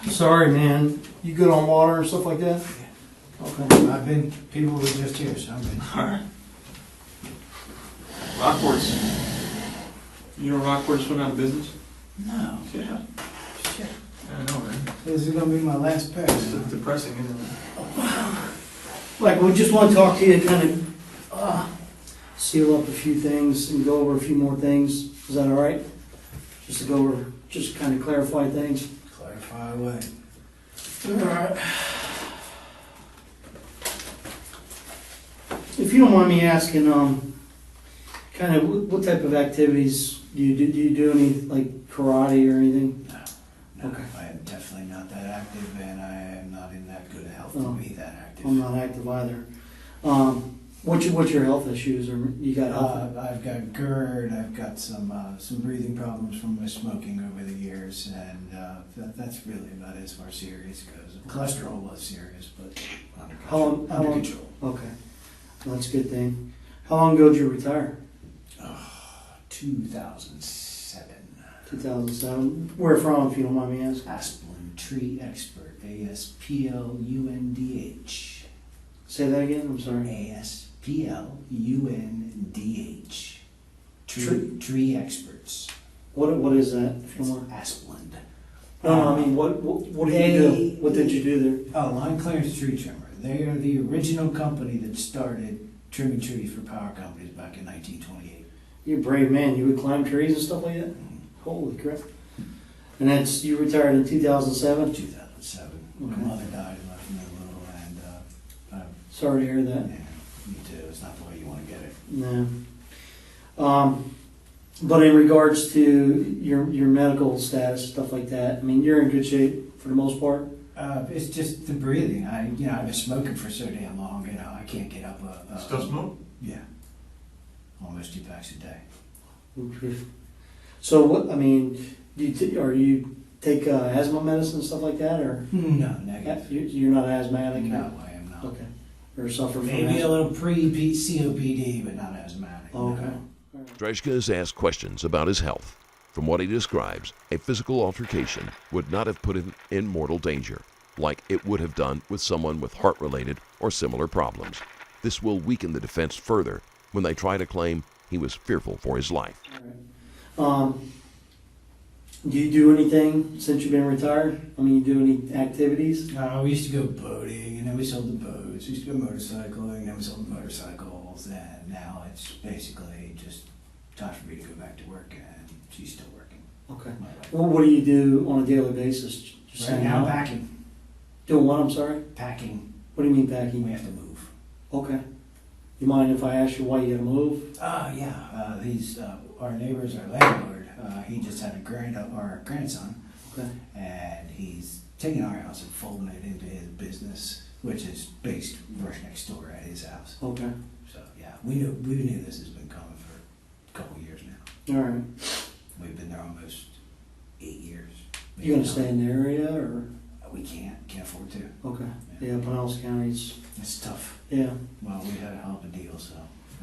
Sorry, man. You good on water and stuff like that? Okay. People were just here, so I've been. Alright. Rockports. You know Rockports went out of business? No. Yeah. Shit. I know, man. This is gonna be my last pass. It's depressing, isn't it? Like, we just want to talk to you, kind of seal up a few things and go over a few more things. Is that all right? Just to go over, just kind of clarify things. Clarify away. All right. If you don't mind me asking, kind of what type of activities do you do? Do you do any like karate or anything? No, Okay. I am definitely not that active, and I am not in that good a health Oh. to be that active. I'm not active either. What's your health issues, or you got health? I've got GERD. I've got some breathing problems from my smoking over the years, and that's really about as far serious goes. Cholesterol was serious, but under control. How long? Control. Okay, well, that's a good thing. How long ago did you retire? 2007. 2007. Where from, if you don't mind me asking? Asplund Tree Expert. ASPLUNDH. Say that again. I'm sorry. ASPLUNDH. Tree- Tree Experts. What is that? If you It's don't mind? Asplund. No, I mean, what did you do? What did you do there? Oh, line clearance tree trimmer. They are the original company that started trimming trees for power companies back in 1928. You're a brave man. You would climb trees and stuff like that? Holy crap. And you retired in 2007? 2007. Okay. My mother died and left me a little, and Sorry to hear that. yeah, me too. It's not the way you want to get it. No. But in regards to your medical status, stuff like that, I mean, you're in good shape for the most part? It's just the breathing. I've been smoking for so damn long, I can't get up Still smoke? Yeah. Almost 2 packs a day. So what, I mean, you take asthma medicine and stuff like that, or No, negative. you're not asthmatic? No, I am not. Okay. or suffer from Maybe asthma? a little pre-COPD, but not asthmatic. Oh, okay. no. Drejka is asked questions about his health. From what he describes, a physical altercation would not have put him in mortal danger, like it would have done with someone with heart-related or similar problems. This will weaken the defense further when they try to claim he was fearful for his life. Do you do anything since you've been retired? I mean, you do any activities? We used to go boating, and then we sold the boats. We used to go motorcycling, and then we sold the motorcycles. And now it's basically just time for me to go back to work, and she's still working. Okay. My wife. Well, what do you do on a daily basis? Just Right hang now, out? packing. Doing what, I'm sorry? Packing. What do you mean We packing? have to move. Okay. You mind if I ask you why you gotta move? Yeah. These our neighbors, our landlord. He just had our grandson, Okay. and he's taking our house and folding it into his business, which is based right next door at his house. Okay. So yeah, we knew this has been coming for a couple of years now. All right. We've been there almost 8 years. You gonna stay in the area or? We can't afford to. Okay. Yeah, Pinellas County's, It's tough. yeah. Well, we had a hell of a deal, so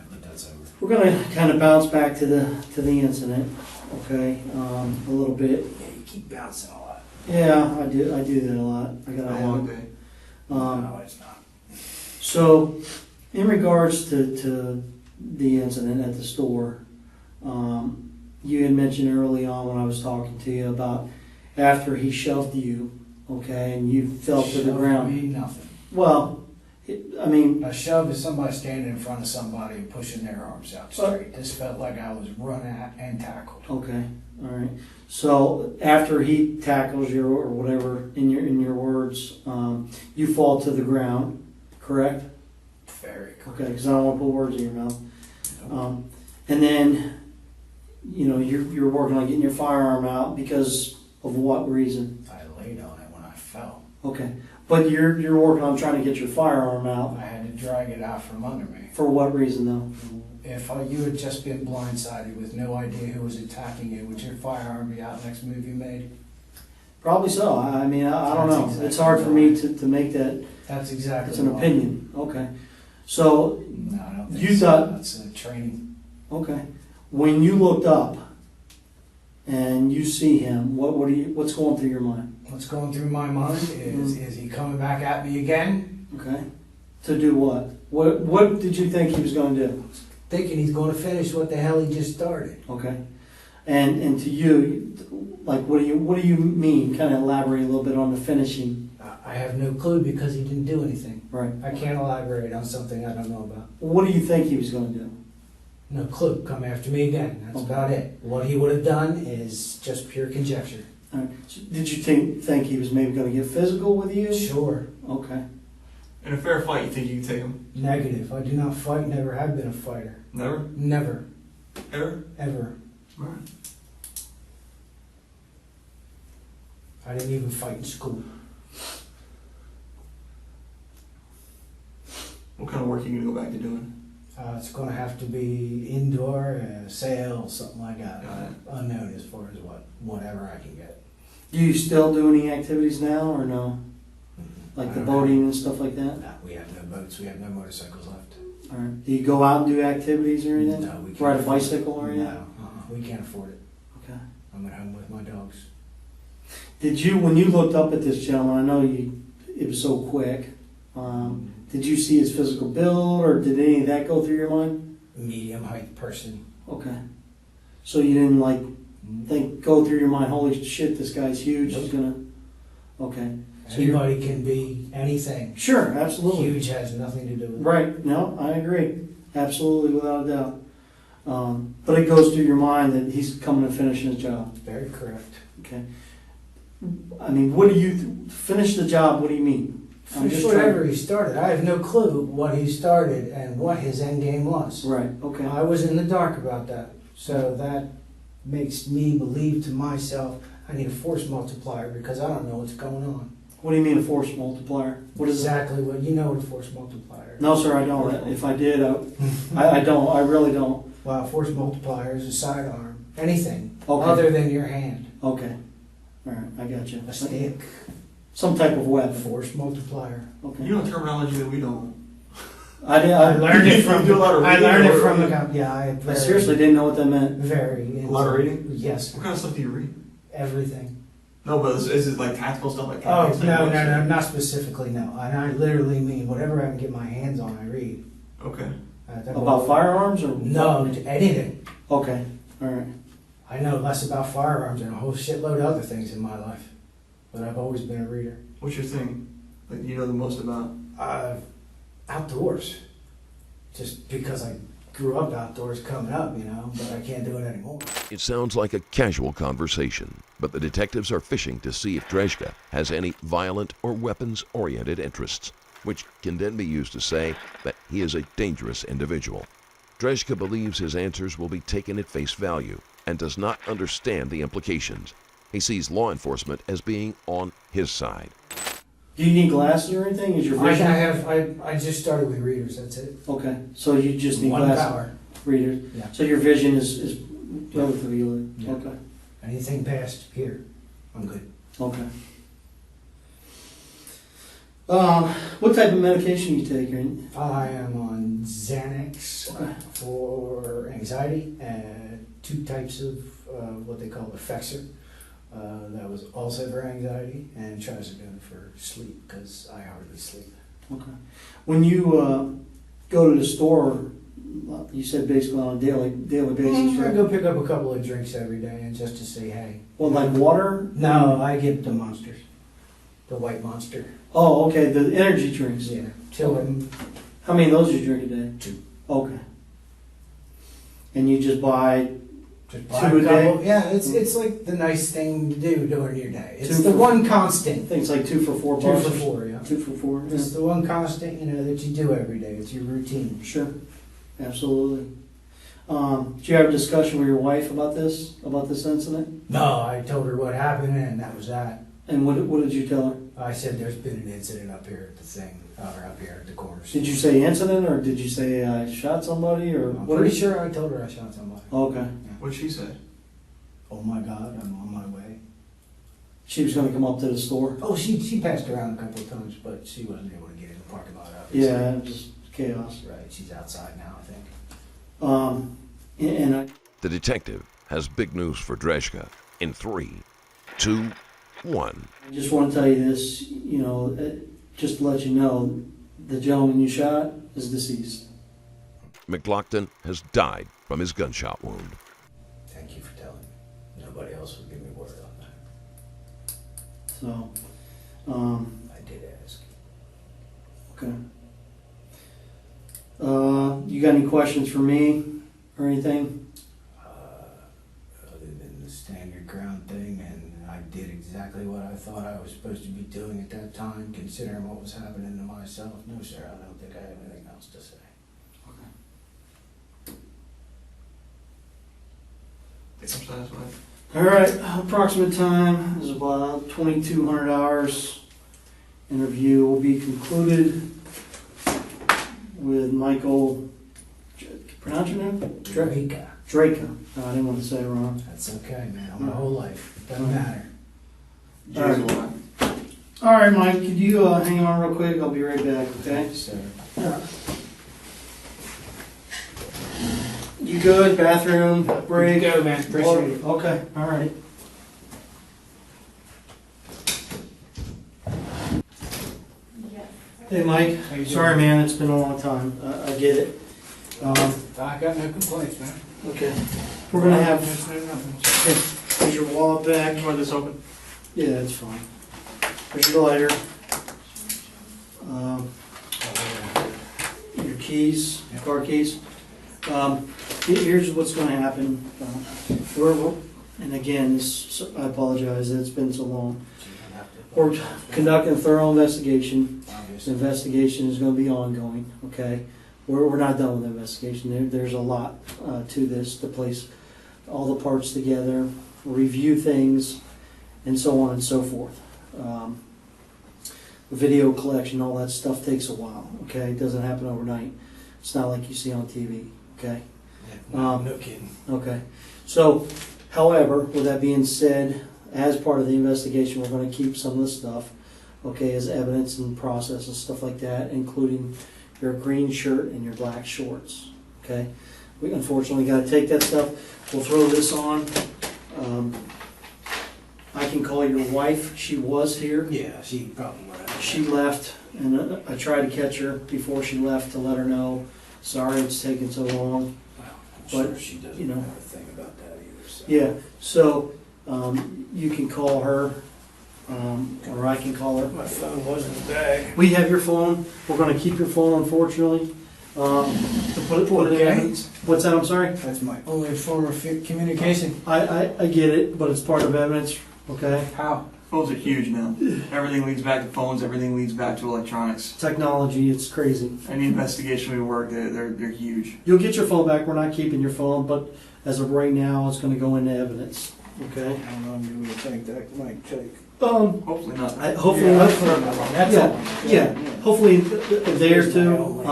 but that's over. We're gonna kind of bounce back to the incident, okay, a little bit. Yeah, you keep bouncing a lot. Yeah, I do that a lot. I It's gotta been a have long it. day. No, it's not. So, in regards to the incident at the store, you had mentioned early on when I was talking to you about after he shoved you, okay, and you fell to the Shove ground. me, nothing. Well, I mean, A shove is somebody standing in front of somebody and pushing their arms out straight. This felt like I was run at and tackled. okay, all right. So after he tackles you or whatever in your words, you fall to the ground, correct? Very Okay, because I don't want to put words in your mouth. And then, you know, you're working on getting your firearm out because of what reason? I laid on it when I fell. Okay, but you're working on trying to get your firearm out. I had to drag it out from under me. For what reason though? If you had just been blindsided with no idea who was attacking you, would your firearm be out next move you made? Probably so. I mean, I don't That's know. exactly It's hard for me why. to make that. That's exactly It's an why. opinion. Okay. So, No, I don't think You so. thought- That's training. okay. When you looked up and you see him, what's going through your mind? What's going through my mind is he coming back at me again? Okay. To do what? What did you think he was going to do? Thinking he's going to finish what the hell he just started. Okay. And to you, like, what do you mean? Kind of elaborate a little bit on the finishing. I have no clue because he didn't do anything. Right. I can't elaborate on something I don't know about. What do you think he was going to do? No clue. Come after me again. That's Okay. about it. What he would have done is just pure conjecture. All right. So did you think he was maybe going to get physical with you? Sure. Okay. In a fair fight, you think you can take him? Negative. I do not fight. Never have been a fighter. Never? Never. Ever? Ever. Alright. I didn't even fight in school. What kind of work are you gonna go back to doing? It's going to have to be indoor, sales, something like that. Got it. Unknown as far as whatever I can get. Do you still do any activities now or no? Like the boating and stuff like that? No, we have no boats. We have no motorcycles left. All right. Do you go out and do activities or anything? No, we can't. Ride a afford it. bicycle or anything? No, we can't afford it. Okay. I'm at home with my dogs. Did you, when you looked up at this gentleman, I know it was so quick, did you see his physical build or did any of that go through your mind? Medium height person. Okay. So you didn't go through your mind, holy shit, this guy's huge, he's gonna, okay. So you're- Anybody can be anything. Sure, absolutely. Huge has nothing to do with it. Right, no, I agree, absolutely, without a doubt. But it goes through your mind that he's coming to finish his job, Very correct. okay? I mean, finish the job, what do you mean? I'm Finish just whatever he started. I have no clue what he started and what his end game was. Right, okay. I was in the dark about that. So that makes me believe to myself I need a force multiplier because I don't know what's going on. What do you mean a force multiplier? What is that? Exactly what you know what a force multiplier is. No, sir, I don't. If I did, I don't. I really don't. Well, a force multiplier is a sidearm. Anything Okay. other than your hand. Okay. All right, I got you. A stick. Some type of A weapon. force multiplier. Okay. You know terminology that we don't. I learned it from. You do a lot of I reading learned it or- from the. Yeah, I seriously didn't know what that meant. Very. A lot of reading? Yes, What kind of stuff do you read? everything. No, but is it like tactical stuff like Oh, campaigns? no, not specifically, no. And I literally mean whatever I can get my hands on, I read. Okay. About firearms or? No, anything. Okay, all right. I know less about firearms and a whole shitload of other things in my life. But I've always been a reader. What's your thing? Like you know the most about? Outdoors. Just because I grew up outdoors coming up, but I can't do it anymore. It sounds like a casual conversation, but the detectives are fishing to see if Drejka has any violent or weapons-oriented interests, which can then be used to say that he is a dangerous individual. Drejka believes his answers will be taken at face value and does not understand the implications. He sees law enforcement as being on his side. Do you need glasses or anything? Is your vision? I just started with readers, that's it. Okay, so you just need One glasses. power. Readers. Yeah. So your vision is relatively good. Yeah. Okay. Anything past here, I'm good. Okay. What type of medication you take? I am on Xanax Okay. for anxiety and 2 types of what they call Effexor. That was also for anxiety, and trazodone for sleep because I hardly sleep. Okay. When you go to the store, you said basically on a daily basis, I right? go pick up a couple of drinks every day and just to say hey. Well, like water? No, I get the monsters, the white monster. Oh, okay, the energy drinks. Yeah, till I'm How many of those do you drink a day? 2. Okay. And you just buy Just 2 a day? Yeah, it's like the nice thing to do during your day. It's 2 the for- one constant. I think it's like 2 for $4. 2 for 4, yeah. 2 for 4. Yeah. It's the one constant, that you do every day. It's your routine. Sure, absolutely. Did you have a discussion with your wife about this incident? No, I told her what happened, and that was that. And what did you tell her? I said there's been an incident up here at the thing, or up here at the corners. Did you say incident, or did you say I shot somebody, or I'm what? pretty sure I told her I shot somebody. Okay. What'd she say? Oh my God, I'm on my way. She was going to come up to the store. Oh, she passed around a couple of times, but she wasn't able to get in the parking lot. Obviously. Yeah, it was just chaos. Right, she's outside now, I think. And I. The detective has big news for Drejka in 3, 2, 1. I just want to tell you this, just to let you know, the gentleman you shot is deceased. McLaughlin has died from his gunshot wound. Thank you for telling me. Nobody else would give me word on that. So, I did ask. okay. You got any questions for me or anything? Other than the standard ground thing, and I did exactly what I thought I was supposed to be doing at that time, considering what was happening to myself. No, sir, I don't think I have anything else to say. I'm satisfied. All right, approximate time is about 2,200 hours. Interview will be concluded with Michael, pronounce your name? Drejka. Drejka. No, I didn't want to say it wrong. That's okay, man. My whole life. Doesn't matter. Jay's alive. All right, Mike, could you hang on real quick? I'll be right back, okay? Sir. You good? Bathroom, break? Go, man. Appreciate it. Okay, all right. Hey, Mike. How you doing? Sorry, man, it's been a long time. I get it. I got no complaints, man. Okay. We're gonna have, Nothing. here's your wallet back. You want this open? Yeah, it's fine. Here's your lighter. Your keys, car keys. Here's what's gonna happen. And again, I apologize, it's been so long. We're conducting a thorough investigation. The investigation is gonna be ongoing, okay? We're not done with the investigation. There's a lot to this, to place all the parts together, review things, and so on and so forth. Video collection, all that stuff takes a while, okay? It doesn't happen overnight. It's not like you see on TV, okay? No kidding. Okay. So, however, with that being said, as part of the investigation, we're going to keep some of the stuff, okay, as evidence and process and stuff like that, including your green shirt, and your black shorts. Okay? We unfortunately got to take that stuff. We'll throw this on. I can call your wife. She was here. Yeah, she probably would have. She left, and I tried to catch her before she left to let her know, sorry it's taken so long. Well, I'm But, sure she doesn't you know. know a thing about that either. So. Yeah, so you can call her, or I can call her. My phone was in the bag. We have your phone. We're going to keep your phone, unfortunately. To put it in Okay. evidence. What's that? I'm sorry. That's my only form of communication. I get it, but it's part of evidence. Okay. How? Phones are huge now. Everything leads back to phones. Everything leads back to electronics. Technology, it's crazy. Any investigation we work, they're huge. You'll get your phone back. We're not keeping your phone, but as of right now, it's going to go into evidence. Okay. How long do we think that might take? Hopefully not. Hopefully, Yeah, hopefully not. That's yeah, all. yeah. Hopefully a day or two.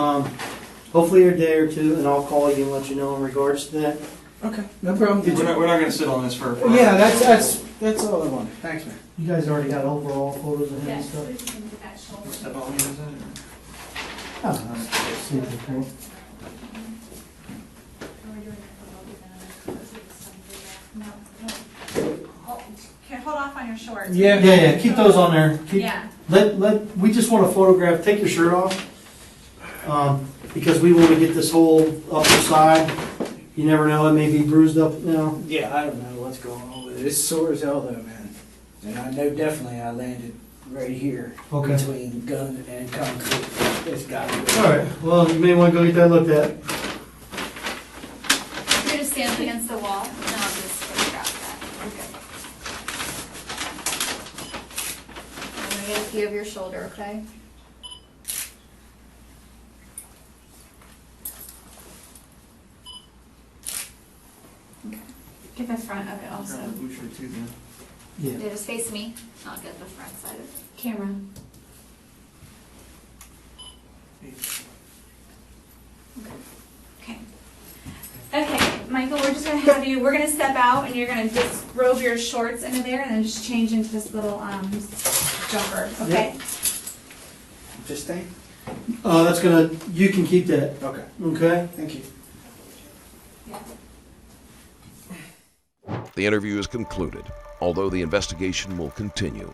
Hopefully a day or two, and I'll call you and let you know in regards to that. Okay, no problem. We're not going to sit on this for. Yeah, that's all I wanted. Thanks, man. You guys already got overall photos of him and Yes, stuff? we can get that shoulder. Step on me, is it? Oh, see if we can. No. Okay, hold off on your shorts. Yeah, keep those on there. Yeah. We just want to photograph, take your shirt off. Because we want to get this whole upper side. You never know, it may be bruised up now. Yeah, I don't know what's going on with it. It's sore as hell though, man. And I know definitely I landed right here Okay. between gun and concrete. It's got to be. Alright, well, you may want to go get that looked at. You're going to stand up against the wall, and I'll just photograph that. Okay. I'm going to get a view of your shoulder, okay? Okay. Get the front of it Grab also. the blue shirt too, then. Yeah. Yeah, just face me. I'll get the front side of it. Camera. Okay. Okay, Michael, we're just gonna have you, we're gonna step out and you're gonna disrobe your shorts into there and then just change into this little, jumper, okay? This thing? That's you can keep that, Okay. okay? Thank you. The interview is concluded, although the investigation will continue.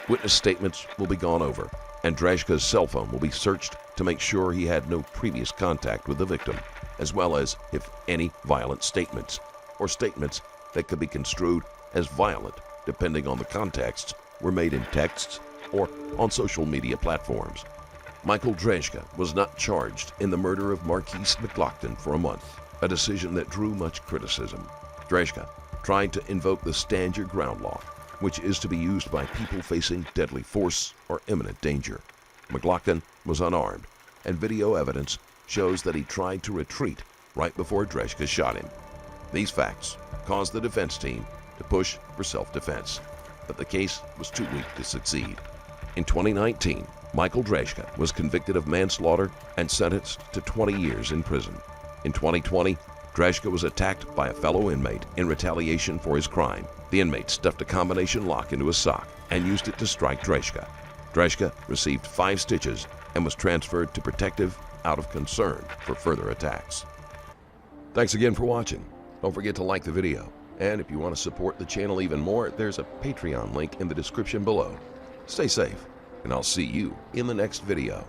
Witness statements will be gone over, and Drejka's cell phone will be searched to make sure he had no previous contact with the victim, as well as if any violent statements, or statements that could be construed as violent, depending on the contexts, were made in texts or on social media platforms. Michael Drejka was not charged in the murder of Marquise McLaughlin for a month, a decision that drew much criticism. Drejka tried to invoke the Stand Your Ground law, which is to be used by people facing deadly force or imminent danger. McLaughlin was unarmed, and video evidence shows that he tried to retreat right before Drejka shot him. These facts caused the defense team to push for self-defense, but the case was too weak to succeed. In 2019, Michael Drejka was convicted of manslaughter and sentenced to 20 years in prison. In 2020, Drejka was attacked by a fellow inmate in retaliation for his crime. The inmate stuffed a combination lock into his sock and used it to strike Drejka. Drejka received 5 stitches and was transferred to protective out of concern for further attacks. Thanks again for watching. Don't forget to like the video. And if you want to support the channel even more, there's a Patreon link in the description below. Stay safe, and I'll see you in the next video.